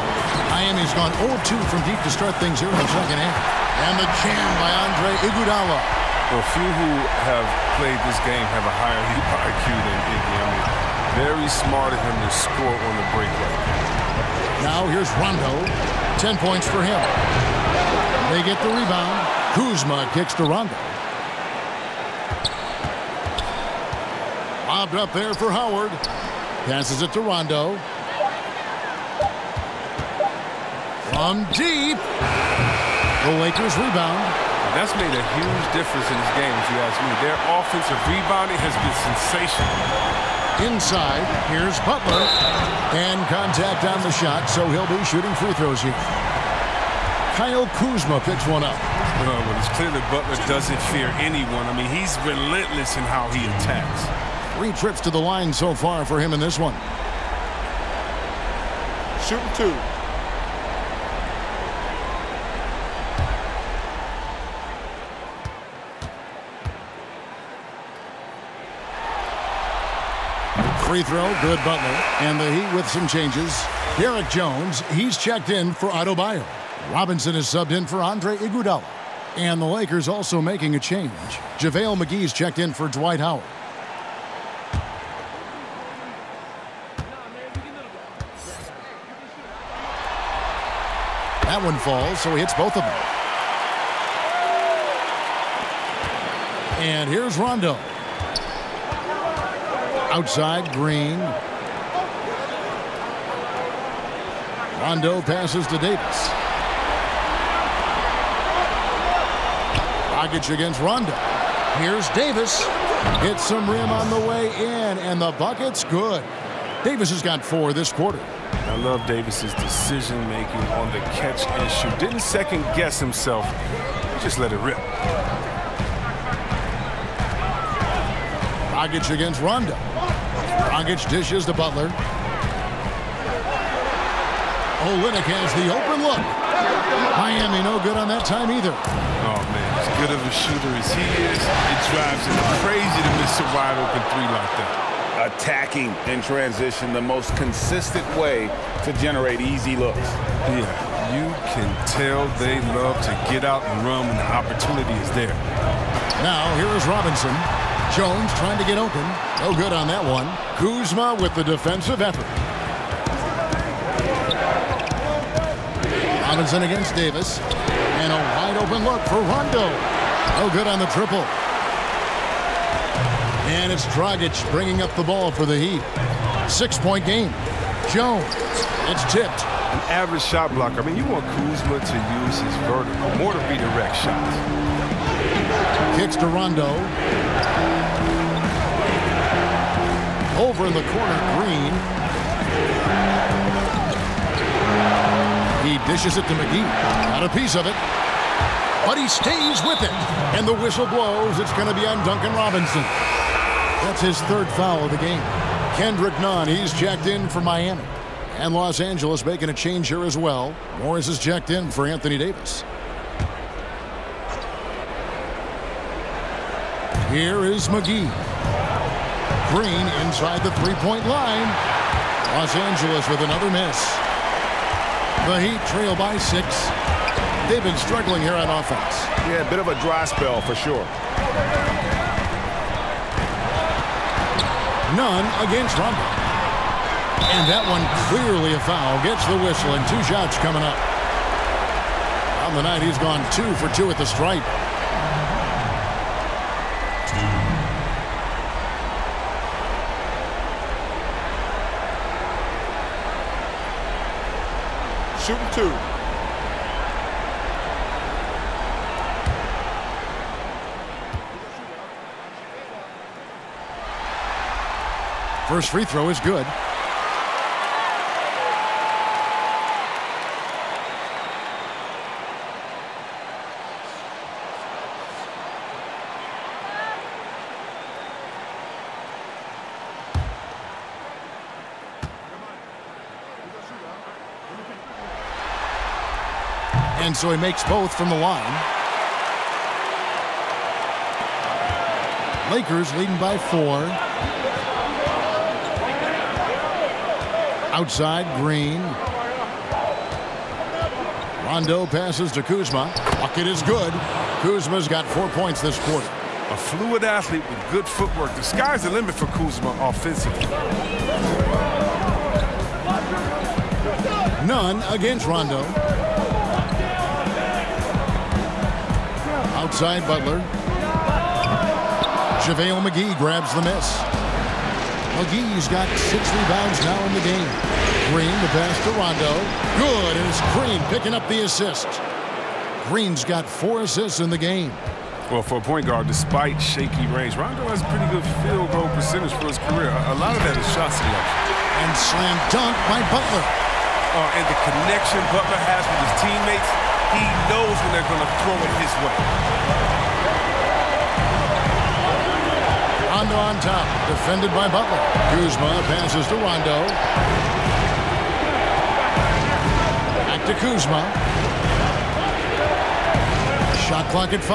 Miami's gone 0-2 from deep to start things here in the second half. And the jam by Andre Iguodala. A few who have played this game have a higher IQ than Iggy. I mean, very smart of him to score on the break right now. Now here's Rondo. 10 points for him. They get the rebound. Kuzma kicks to Rondo. Lobbed up there for Howard. Passes it to Rondo. From deep. The Lakers rebound. That's made a huge difference in this game, if you ask me. Their offensive rebounding has been sensational. Inside, here's Butler. And contact on the shot, so he'll be shooting free throws here. Kyle Kuzma picks one up. Well, it's clear that Butler doesn't fear anyone. I mean, he's relentless in how he attacks. 3 trips to the line so far for him in this one. Shooting two. Free throw, good Butler. And the Heat with some changes. Derek Jones, he's checked in for Adebayo. Robinson is subbed in for Andre Iguodala. And the Lakers also making a change. JaVale McGee's checked in for Dwight Howard. That one falls, so he hits both of them. And here's Rondo. Outside, Green. Rondo passes to Davis. Dragic against Rondo. Here's Davis. Hits some rim on the way in, and the bucket's good. Davis has got 4 this quarter. I love Davis's decision-making on the catch and shoot. Didn't second-guess himself. Just let it rip. Dragic against Rondo. Dragic dishes to Butler. Olynyk has the open look. Miami no good on that time either. Oh, man, as good of a shooter as he is, it drives him crazy to miss a wide-open 3 like that. Attacking in transition, the most consistent way to generate easy looks. Yeah, you can tell they love to get out and run when the opportunity is there. Now, here is Robinson. Jones trying to get open. No good on that one. Kuzma with the defensive effort. Robinson against Davis. And a wide open look for Rondo. No good on the triple. And it's Dragic bringing up the ball for the Heat. 6-point game. Jones. It's tipped. An average shot blocker. I mean, you want Kuzma to use his vertical more to redirect shots. Kicks to Rondo. Over in the corner, Green. He dishes it to McGee. Got a piece of it. But he stays with it. And the whistle blows. It's going to be on Duncan Robinson. That's his third foul of the game. Kendrick Nunn, he's checked in for Miami. And Los Angeles making a change here as well. Morris is checked in for Anthony Davis. Here is McGee. Green inside the three-point line. Los Angeles with another miss. The Heat trail by 6. They've been struggling here on offense. Yeah, a bit of a dry spell for sure. None against Rondo. And that one clearly a foul. Gets the whistle and 2 shots coming up. On the night, he's gone 2 for 2 at the stripe. Shooting 2. First free throw is good. And so he makes both from the line. Lakers leading by 4. Outside, Green. Rondo passes to Kuzma. Bucket is good. Kuzma's got 4 points this quarter. A fluid athlete with good footwork. The sky's the limit for Kuzma offensively. None against Rondo. Outside, Butler. JaVale McGee grabs the miss. McGee's got 6 rebounds now in the game. Green, the pass to Rondo. Good, and it's Green picking up the assist. Green's got 4 assists in the game. Well, for a point guard, despite shaky range, Rondo has a pretty good field goal percentage for his career. A lot of that is shot selection. And slam dunk by Butler. And the connection Butler has with his teammates, he knows when they're going to throw it his way. Rondo on top, defended by Butler. Kuzma passes to Rondo. Back to Kuzma. Shot clock at 5.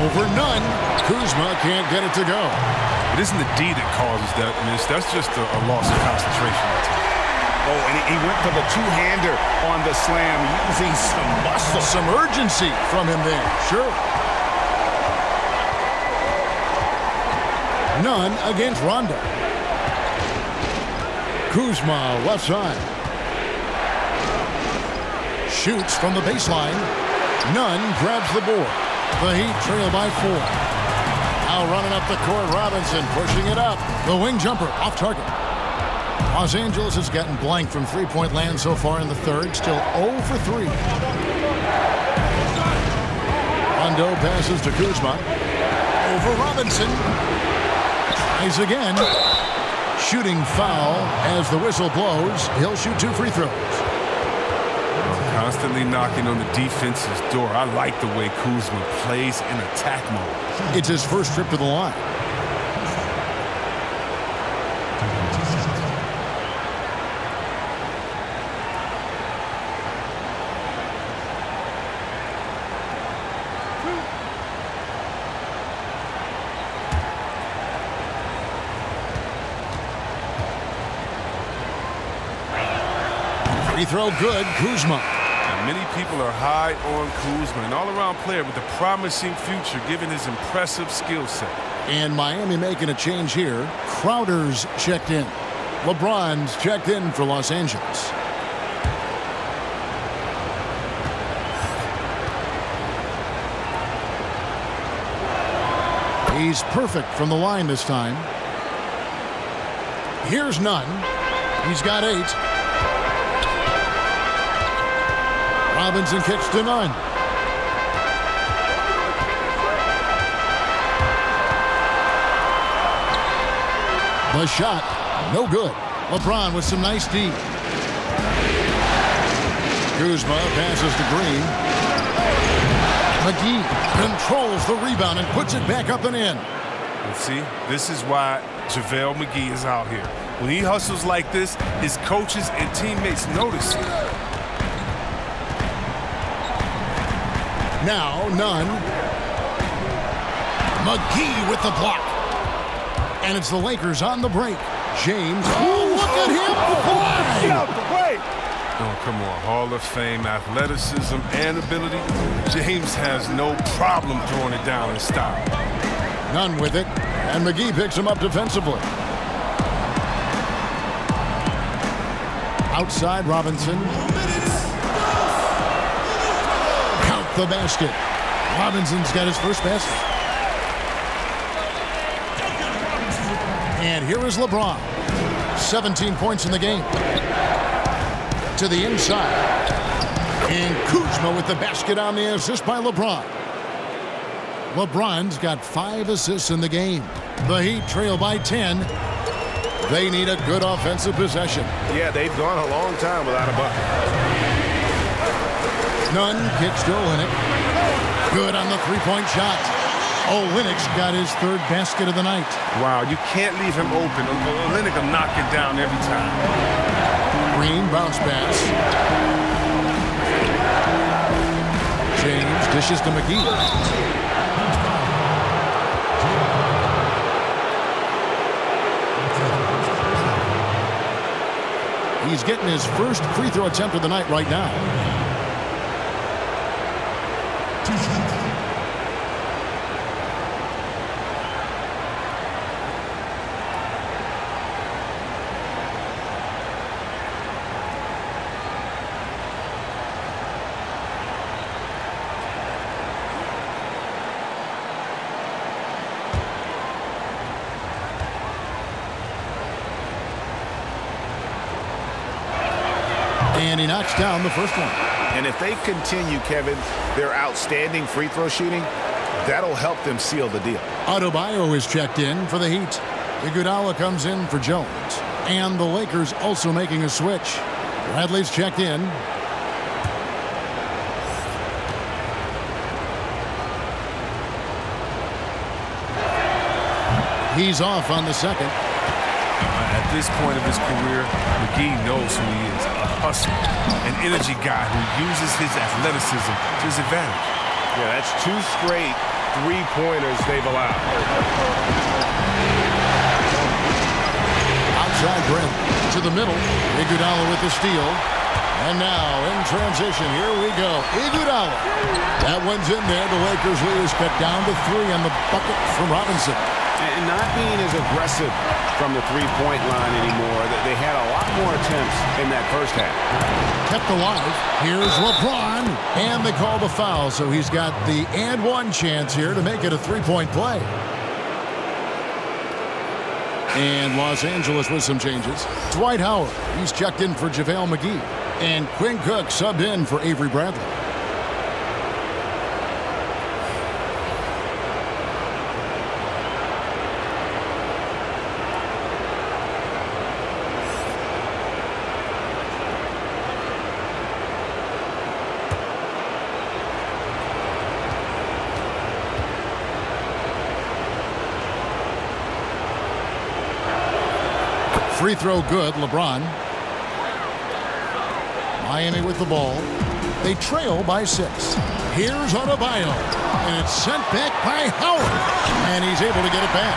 Over Nunn. Kuzma can't get it to go. It isn't the D that causes that miss. That's just a loss of concentration. Oh, and he went for the two-hander on the slam, using some muscle. Some urgency from him there. Sure. Nunn against Rondo. Kuzma, left side. Shoots from the baseline. Nunn grabs the board. The Heat trail by 4. Now running up the court, Robinson pushing it up. The wing jumper off target. Los Angeles has gotten blank from three-point land so far in the third. Still 0 for 3. Rondo passes to Kuzma. Over Robinson. Tries again. Shooting foul as the whistle blows. He'll shoot 2 free throws. Constantly knocking on the defense's door. I like the way Kuzma plays in attack mode. It's his first trip to the line. Free throw good, Kuzma. And many people are high on Kuzma, an all-around player with a promising future given his impressive skill set. And Miami making a change here. Crowder's checked in. LeBron's checked in for Los Angeles. He's perfect from the line this time. Here's Nunn. He's got 8. Robinson kicks to Nunn. The shot, no good. LeBron with some nice D. Kuzma passes to Green. McGee controls the rebound and puts it back up and in. And see, this is why JaVale McGee is out here. When he hustles like this, his coaches and teammates notice it. Now, Nunn. McGee with the block. And it's the Lakers on the break. James, oh, look at him! Get out the way! Oh, come on. Hall of Fame athleticism and ability. James has no problem throwing it down in style. Nunn with it, and McGee picks him up defensively. Outside Robinson. Count the basket. Robinson's got his first basket. And here is LeBron. 17 points in the game. To the inside. And Kuzma with the basket on the assist by LeBron. LeBron's got 5 assists in the game. The Heat trail by 10. They need a good offensive possession. Yeah, they've gone a long time without a bucket. Nunn kicks to Olynyk. Good on the three-point shot. Olynyk's got his 3rd basket of the night. Wow, you can't leave him open. Olynyk will knock it down every time. Green bounce pass. James dishes to McGee. He's getting his first free throw attempt of the night right now. And he knocks down the first one. And if they continue, Kevin, their outstanding free throw shooting, that'll help them seal the deal. Adebayo is checked in for the Heat. Iguodala comes in for Jones. And the Lakers also making a switch. Bradley's checked in. He's off on the second. At this point of his career, McGee knows who he is. A hustler, an energy guy who uses his athleticism to his advantage. Yeah, that's 2 straight three-pointers they've allowed. Outside Brent to the middle. Iguodala with the steal. And now in transition, here we go. Iguodala. That one's in there. The Lakers lead is cut down to 3 on the bucket from Robinson. And not being as aggressive from the three-point line anymore. They had a lot more attempts in that first half. Kept alive. Here's LeBron. And they call the foul, so he's got the and one chance here to make it a three-point play. And Los Angeles with some changes. Dwight Howard, he's checked in for JaVale McGee. And Quinn Cook subbed in for Avery Bradley. Free throw good, LeBron. Miami with the ball. They trail by 6. Here's Adebayo. And it's sent back by Howard. And he's able to get it back.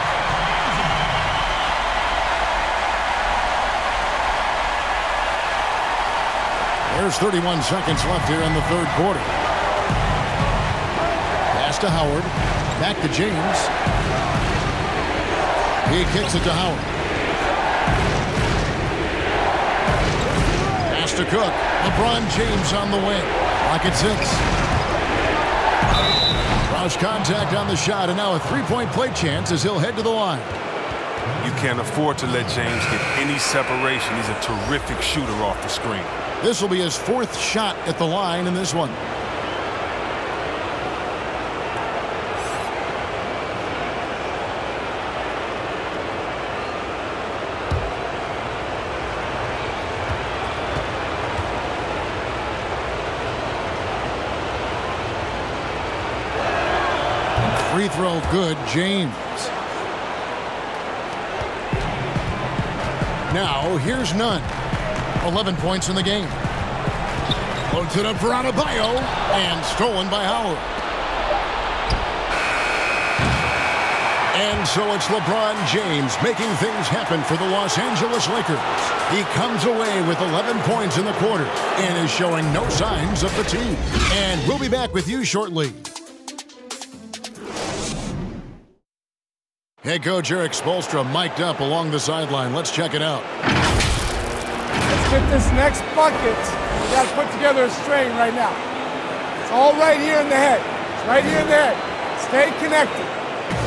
There's 31 seconds left here in the 3rd quarter. Pass to Howard. Back to James. He kicks it to Howard. Pass to Cook. LeBron James on the wing. Lock at 6. Cross contact on the shot, and now a three-point play chance as he'll head to the line. You can't afford to let James get any separation. He's a terrific shooter off the screen. This will be his fourth shot at the line in this one. Free throw good, James. Now, here's Nunn. 11 points in the game. Loads it up for Adebayo, and stolen by Howard. And so it's LeBron James making things happen for the Los Angeles Lakers. He comes away with 11 points in the quarter and is showing no signs of fatigue. And we'll be back with you shortly. Head coach Eric Spoelstra mic'd up along the sideline. Let's check it out. Let's get this next bucket. We got to put together a string right now. It's all right here in the head. It's right here in the head. Stay connected.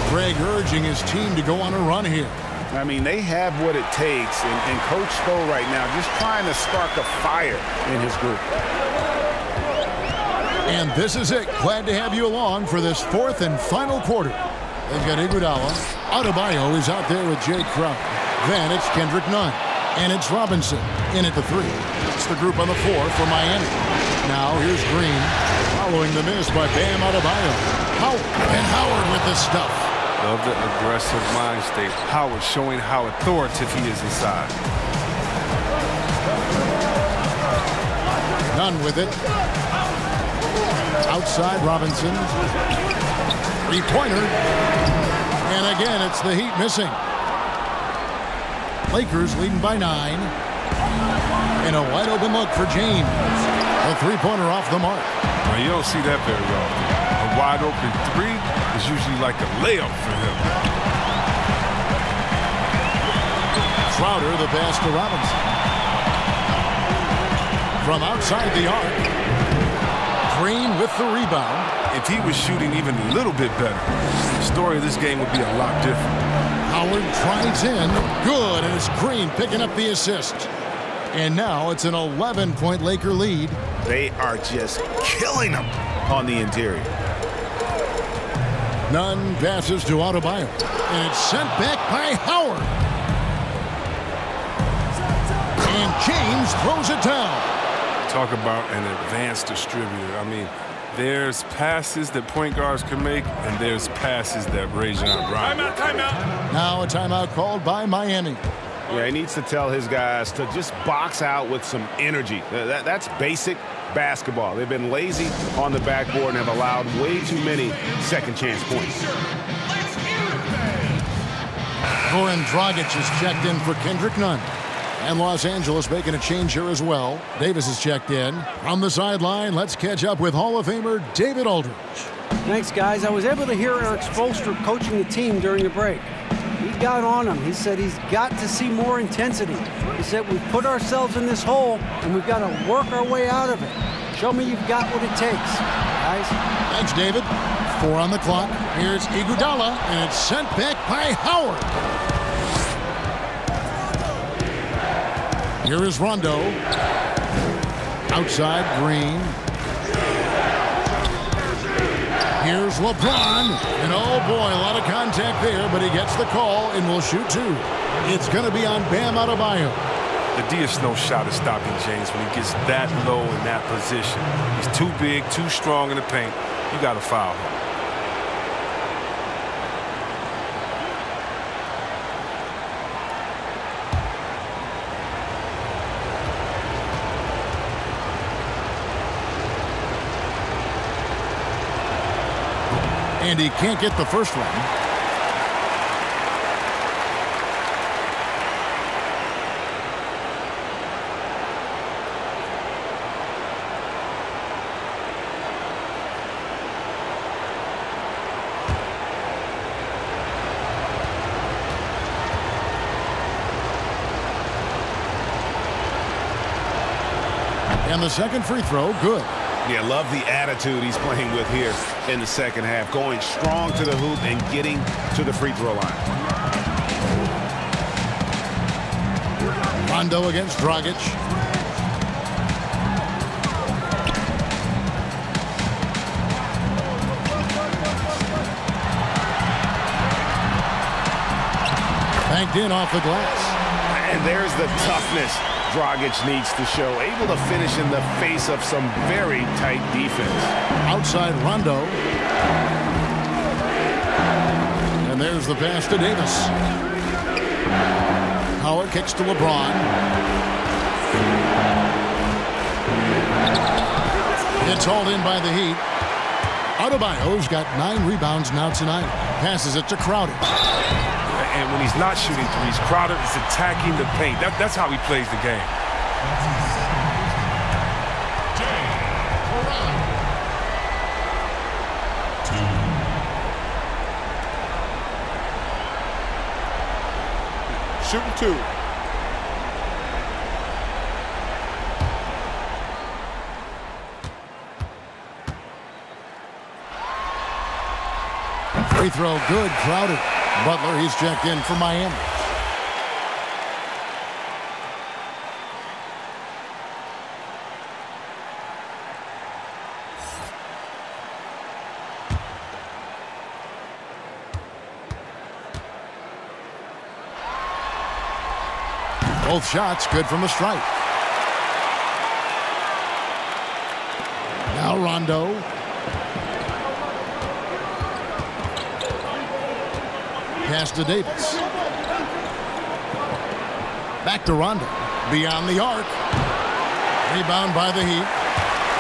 Greg urging his team to go on a run here. I mean, they have what it takes, and Coach Spo right now just trying to spark a fire in his group. And this is it. Glad to have you along for this fourth and final quarter. They've got Iguodala. Adebayo is out there with Jay Crowder. Then it's Kendrick Nunn. And it's Robinson in at the three. It's the group on the floor for Miami. Now here's Green following the miss by Bam Adebayo. Howard with the stuff. Love the aggressive mind state. Howard showing how authoritative he is inside. Nunn with it. Outside Robinson. Three-pointer. And again, it's the Heat missing. Lakers leading by 9. And a wide-open look for James. A three-pointer off the mark. Now, you don't see that very often. A wide-open three is usually like a layup for him. Crowder, the pass to Robinson. From outside the arc. Green with the rebound. If he was shooting even a little bit better, the story of this game would be a lot different. Howard tries in. Good, and it's Green picking up the assist. And now it's an 11-point Laker lead. They are just killing them on the interior. Nunn passes to Adebayo. And it's sent back by Howard. And James throws it down. Talk about an advanced distributor. I mean, there's passes that point guards can make, and there's passes that Rajon Rondo. Timeout. Now a timeout called by Miami. Yeah, he needs to tell his guys to just box out with some energy. That's basic basketball. They've been lazy on the backboard and have allowed way too many second chance points. Goran Dragic is checked in for Kendrick Nunn. And Los Angeles making a change here as well. Davis is checked in. From the sideline, let's catch up with Hall of Famer David Aldridge. Thanks, guys. I was able to hear Eric Spoelstra coaching the team during the break. He got on him. He said he's got to see more intensity. He said we've put ourselves in this hole, and we've got to work our way out of it. Show me you've got what it takes, guys. Thanks, David. 4 on the clock. Here's Iguodala, and it's sent back by Howard. Here is Rondo. Outside, Green. Here's LeBron. And oh boy, a lot of contact there, but he gets the call and will shoot 2. It's going to be on Bam Adebayo. The D is no shot at stopping James when he gets that low in that position. He's too big, too strong in the paint. You got to foul him. And he can't get the first one. And the second free throw, good. Yeah, love the attitude he's playing with here in the second half. Going strong to the hoop and getting to the free throw line. Rondo against Dragic. Banked in off the glass. And there's the toughness Dragic needs to show. Able to finish in the face of some very tight defense. Outside Rondo. And there's the pass to Davis. Howard kicks to LeBron. It's hauled in by the Heat. Adebayo's got 9 rebounds now tonight. Passes it to Crowder. And when he's not shooting threes, Crowder is attacking the paint. That's how he plays the game. Shooting 2. Free throw good. Crowder. Butler, he's checked in for Miami. Both shots good from the stripe. Now Rondo. Pass to Davis. Back to Rondo. Beyond the arc. Rebound by the Heat.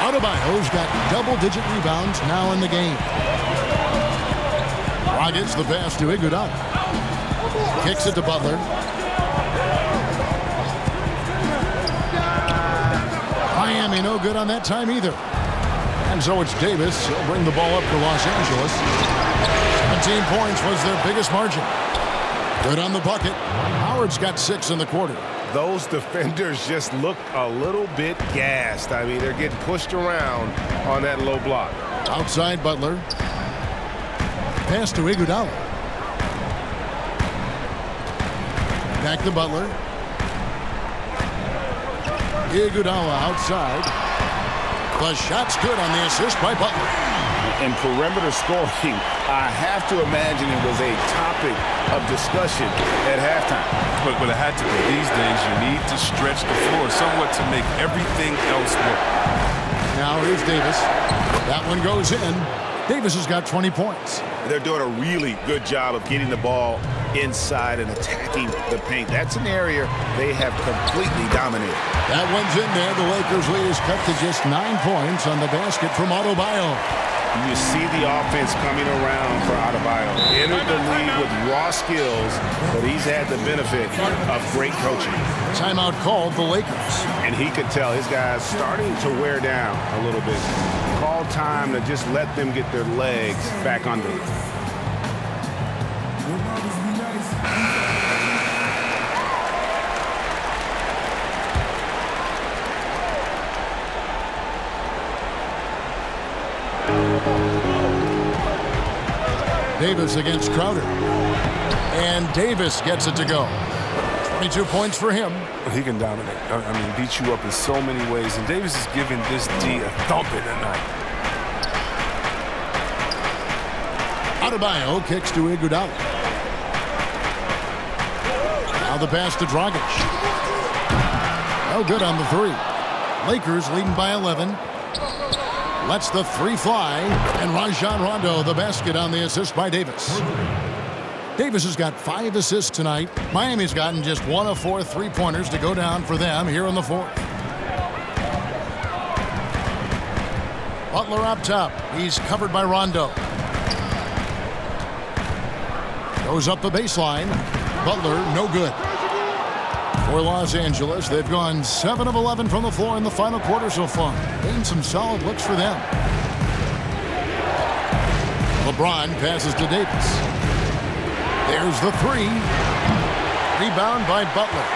Adebayo's got double-digit rebounds now in the game. Dragic the pass to Iguodala. Kicks it to Butler. Miami no good on that time either. And so it's Davis. He'll bring the ball up for Los Angeles. 17 points was their biggest margin. Good on the bucket. Howard's got 6 in the quarter. Those defenders just look a little bit gassed. I mean, they're getting pushed around on that low block. Outside Butler. Pass to Iguodala. Back to Butler. Iguodala outside. The shot's good on the assist by Butler. In perimeter scoring, I have to imagine it was a topic of discussion at halftime. But it had to be. These days, you need to stretch the floor somewhat to make everything else work. Now here's Davis. That one goes in. Davis has got 20 points. They're doing a really good job of getting the ball inside and attacking the paint. That's an area they have completely dominated. That one's in there. The Lakers lead is cut to just 9 points on the basket from Adebayo. You see the offense coming around for Adebayo. Entered the league with raw skills, but he's had the benefit of great coaching. Timeout called the Lakers. And he could tell his guys starting to wear down a little bit. Call time to just let them get their legs back under them. Davis against Crowder. And Davis gets it to go. 22 points for him. He can dominate. I mean, beat you up in so many ways. And Davis is giving this D a thumping tonight. Adebayo kicks to Iguodala. Now the pass to Dragic. No good on the 3. Lakers leading by 11. Lets the 3 fly, and Rajon Rondo the basket on the assist by Davis. Davis has got 5 assists tonight. Miami's gotten just 1 of 4 3-pointers to go down for them here in the 4th. Butler up top. He's covered by Rondo. Goes up the baseline. Butler no good. For Los Angeles, they've gone 7 of 11 from the floor in the final quarter so far. Been some solid looks for them. LeBron passes to Davis. There's the 3. Rebound by Butler.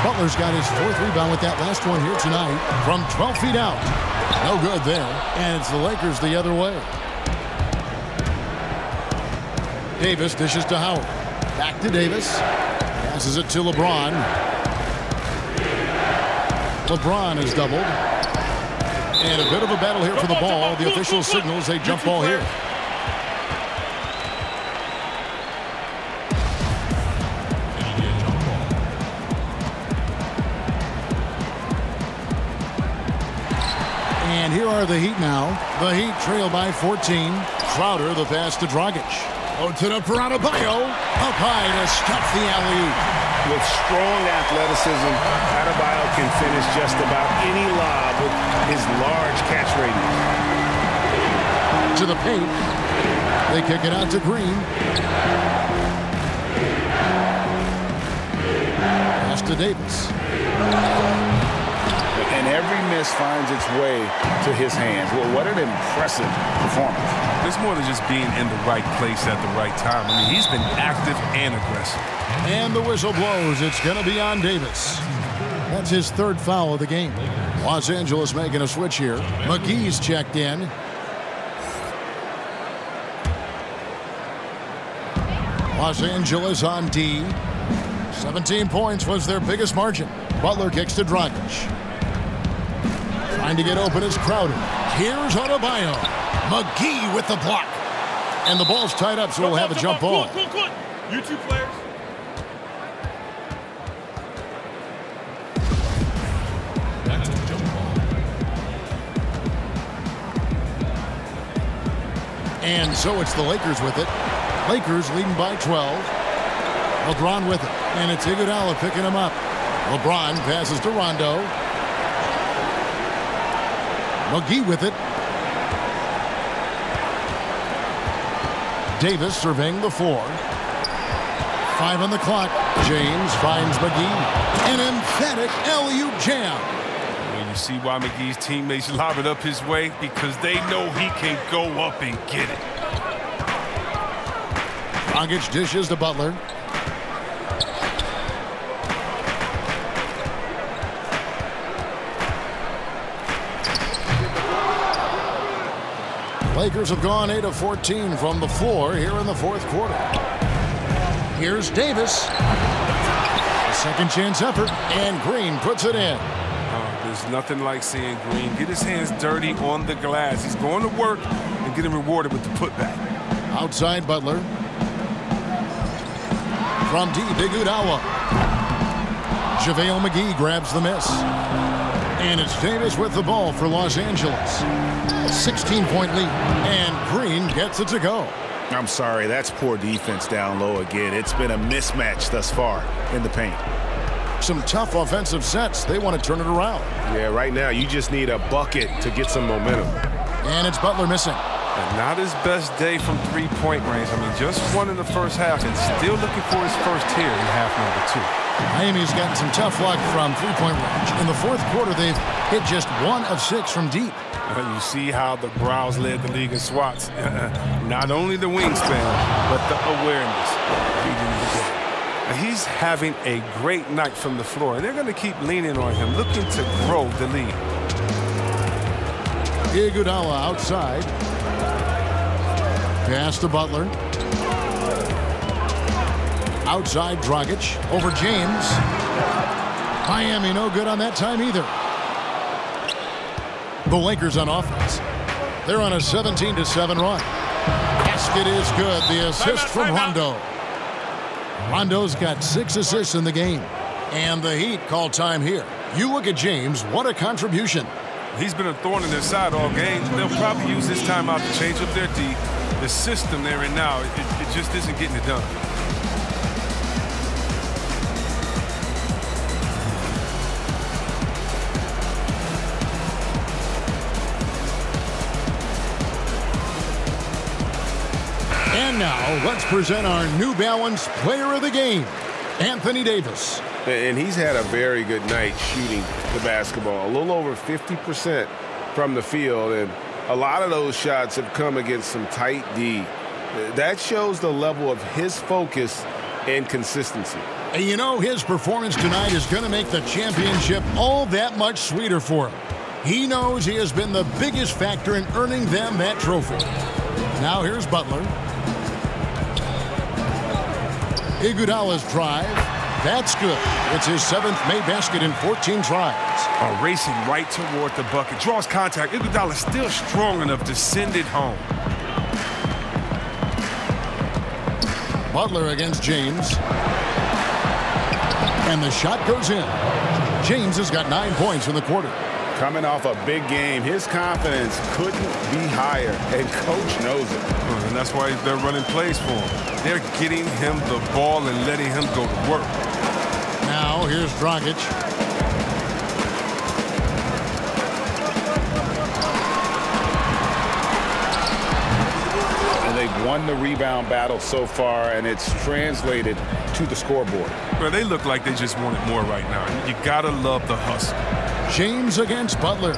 Butler's got his 4th rebound with that last one here tonight from 12 feet out. No good there, and it's the Lakers the other way. Davis dishes to Howard. Back to Davis. Passes it to LeBron. LeBron is doubled. And a bit of a battle here for the ball. The official signals a jump ball here. And here are the Heat now. The Heat trail by 14. Crowder, the pass to Dragic. Loads it up for Adebayo. Up high to stuff the alley-oop. With strong athleticism, Adebayo can finish just about any lob with his large catch radius. To the paint. They kick it out to Green. Pass to Davis. And every miss finds its way to his hands. Well, what an impressive performance. It's more than just being in the right place at the right time. I mean, he's been active and aggressive. And the whistle blows. It's going to be on Davis. That's his 3rd foul of the game. Los Angeles making a switch here. McGee's checked in. Los Angeles on D. 17 points was their biggest margin. Butler kicks to Dragic. Trying to get open is Crowder. Here's Adebayo. McGee with the block. And the ball's tied up, so we'll have a jump ball. Cool. You two players. That's a jump ball. And so it's the Lakers with it. Lakers leading by 12. LeBron with it. And it's Iguodala picking him up. LeBron passes to Rondo. McGee with it. Davis surveying the 4. 5 on the clock. James finds McGee. An emphatic alley-oop jam. And you see why McGee's teammates lob it up his way? Because they know he can go up and get it. Dragic dishes to Butler. Lakers have gone 8 of 14 from the floor here in the 4th quarter. Here's Davis. A second chance effort, and Green puts it in. There's nothing like seeing Green get his hands dirty on the glass. He's going to work and getting rewarded with the putback. Outside Butler. From deep, Iguodala. JaVale McGee grabs the miss. And it's Davis with the ball for Los Angeles. A 16-point lead, and Green gets it to go. I'm sorry, that's poor defense down low again. It's been a mismatch thus far in the paint. Some tough offensive sets. They want to turn it around. Yeah, right now you just need a bucket to get some momentum. And it's Butler missing. And not his best day from 3-point range. I mean, just one in the first half and still looking for his first here in half number 2. Miami's gotten some tough luck from 3-point range. In the 4th quarter, they've hit just 1 of 6 from deep. You see how the Browns led the league in swats. Not only the wingspan, but the awareness. He's having a great night from the floor, and they're going to keep leaning on him, looking to grow the lead. Iguodala outside. Pass to Butler. Outside Dragic. Over James. Miami no good on that time either. The Lakers on offense. They're on a 17-7 run. Basket is good. The assist from Rondo. Rondo's got 6 assists in the game. And the Heat call time here. You look at James. What a contribution. He's been a thorn in their side all game. They'll probably use this timeout to change up their D. The system they're in now, it just isn't getting it done. And now, let's present our New Balance Player of the Game, Anthony Davis. And he's had a very good night shooting the basketball. A little over 50% from the field, and a lot of those shots have come against some tight D. That shows the level of his focus and consistency. And you know, his performance tonight is going to make the championship all that much sweeter for him. He knows he has been the biggest factor in earning them that trophy. Now here's Butler. Iguodala's drive. That's good. It's his 7th made basket in 14 tries. Racing right toward the bucket. Draws contact. Iguodala's still strong enough to send it home. Butler against James. And the shot goes in. James has got 9 points in the quarter. Coming off a big game, his confidence couldn't be higher, and coach knows it. And that's why they're running plays for him. They're getting him the ball and letting him go to work. Now here's Dragic. And they've won the rebound battle so far, and it's translated to the scoreboard. Well, they look like they just want it more right now. You gotta love the hustle. James against Butler.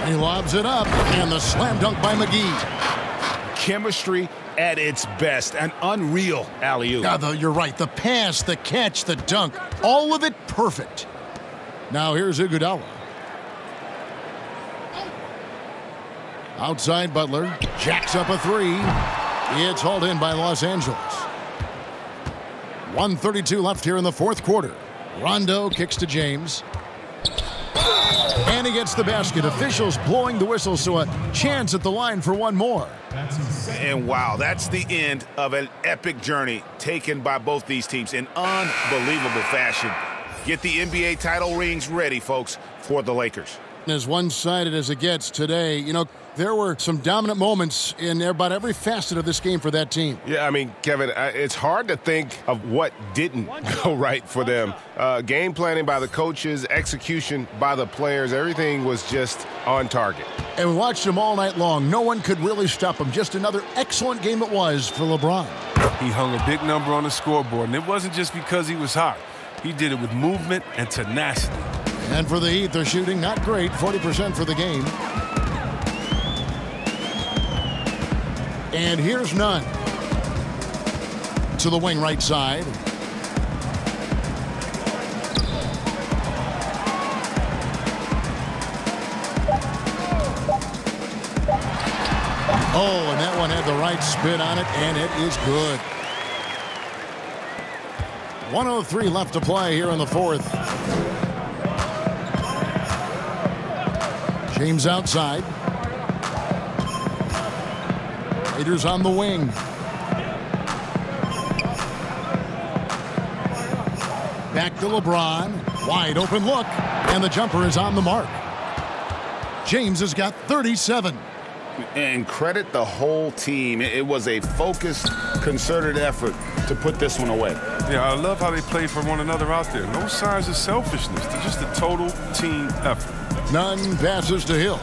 He lobs it up, and the slam dunk by McGee. Chemistry at its best. An unreal alley-oop. You're right. The pass, the catch, the dunk, all of it perfect. Now here's Iguodala. Outside Butler. Jacks up a 3. It's hauled in by Los Angeles. 1:32 left here in the 4th quarter. Rondo kicks to James. And he gets the basket. Officials blowing the whistle, so a chance at the line for one more. And wow, that's the end of an epic journey taken by both these teams in unbelievable fashion. Get the NBA title rings ready, folks, for the Lakers. As one-sided as it gets today, you know, there were some dominant moments in about every facet of this game for that team. Yeah, I mean, Kevin, it's hard to think of what didn't go right for them. Game planning by the coaches, execution by the players, everything was just on target. And we watched them all night long. No one could really stop them. Just another excellent game it was for LeBron. He hung a big number on the scoreboard, and it wasn't just because he was hot. He did it with movement and tenacity. And for the Heat, they're shooting not great, 40% for the game. And here's Nunn. To the wing right side. Oh, and that one had the right spin on it, and it is good. 1:03 left to play here in the 4th. James outside. Raiders on the wing. Back to LeBron. Wide open look. And the jumper is on the mark. James has got 37. And credit the whole team. It was a focused, concerted effort to put this one away. Yeah, I love how they play for one another out there. No signs of selfishness. They're just a total team effort. Nunn passes to Hill.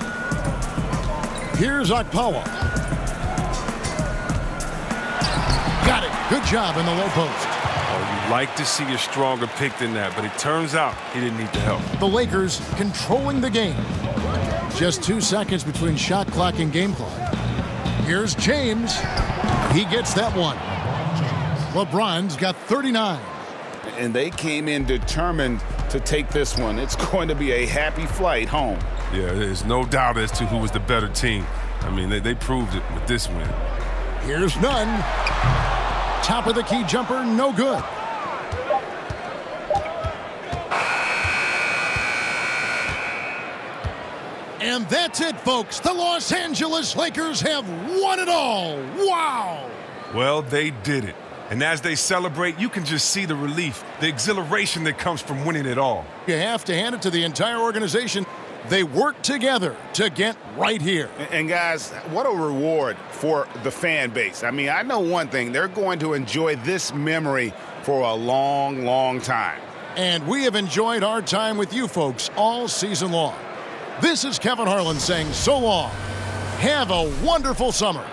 Here's Okpawa. Got it. Good job in the low post. Oh, you'd like to see a stronger pick than that, but it turns out he didn't need the help. The Lakers controlling the game. Just 2 seconds between shot clock and game clock. Here's James. He gets that one. LeBron's got 39. And they came in determined to take this one. It's going to be a happy flight home. Yeah, there's no doubt as to who was the better team. I mean, they proved it with this win. Here's Nunn. Top of the key jumper, no good. And that's it, folks. The Los Angeles Lakers have won it all. Wow! Well, they did it. And as they celebrate, you can just see the relief, the exhilaration that comes from winning it all. You have to hand it to the entire organization. They worked together to get right here. And guys, what a reward for the fan base. I mean, I know one thing. They're going to enjoy this memory for a long, long time. And we have enjoyed our time with you folks all season long. This is Kevin Harlan saying so long. Have a wonderful summer.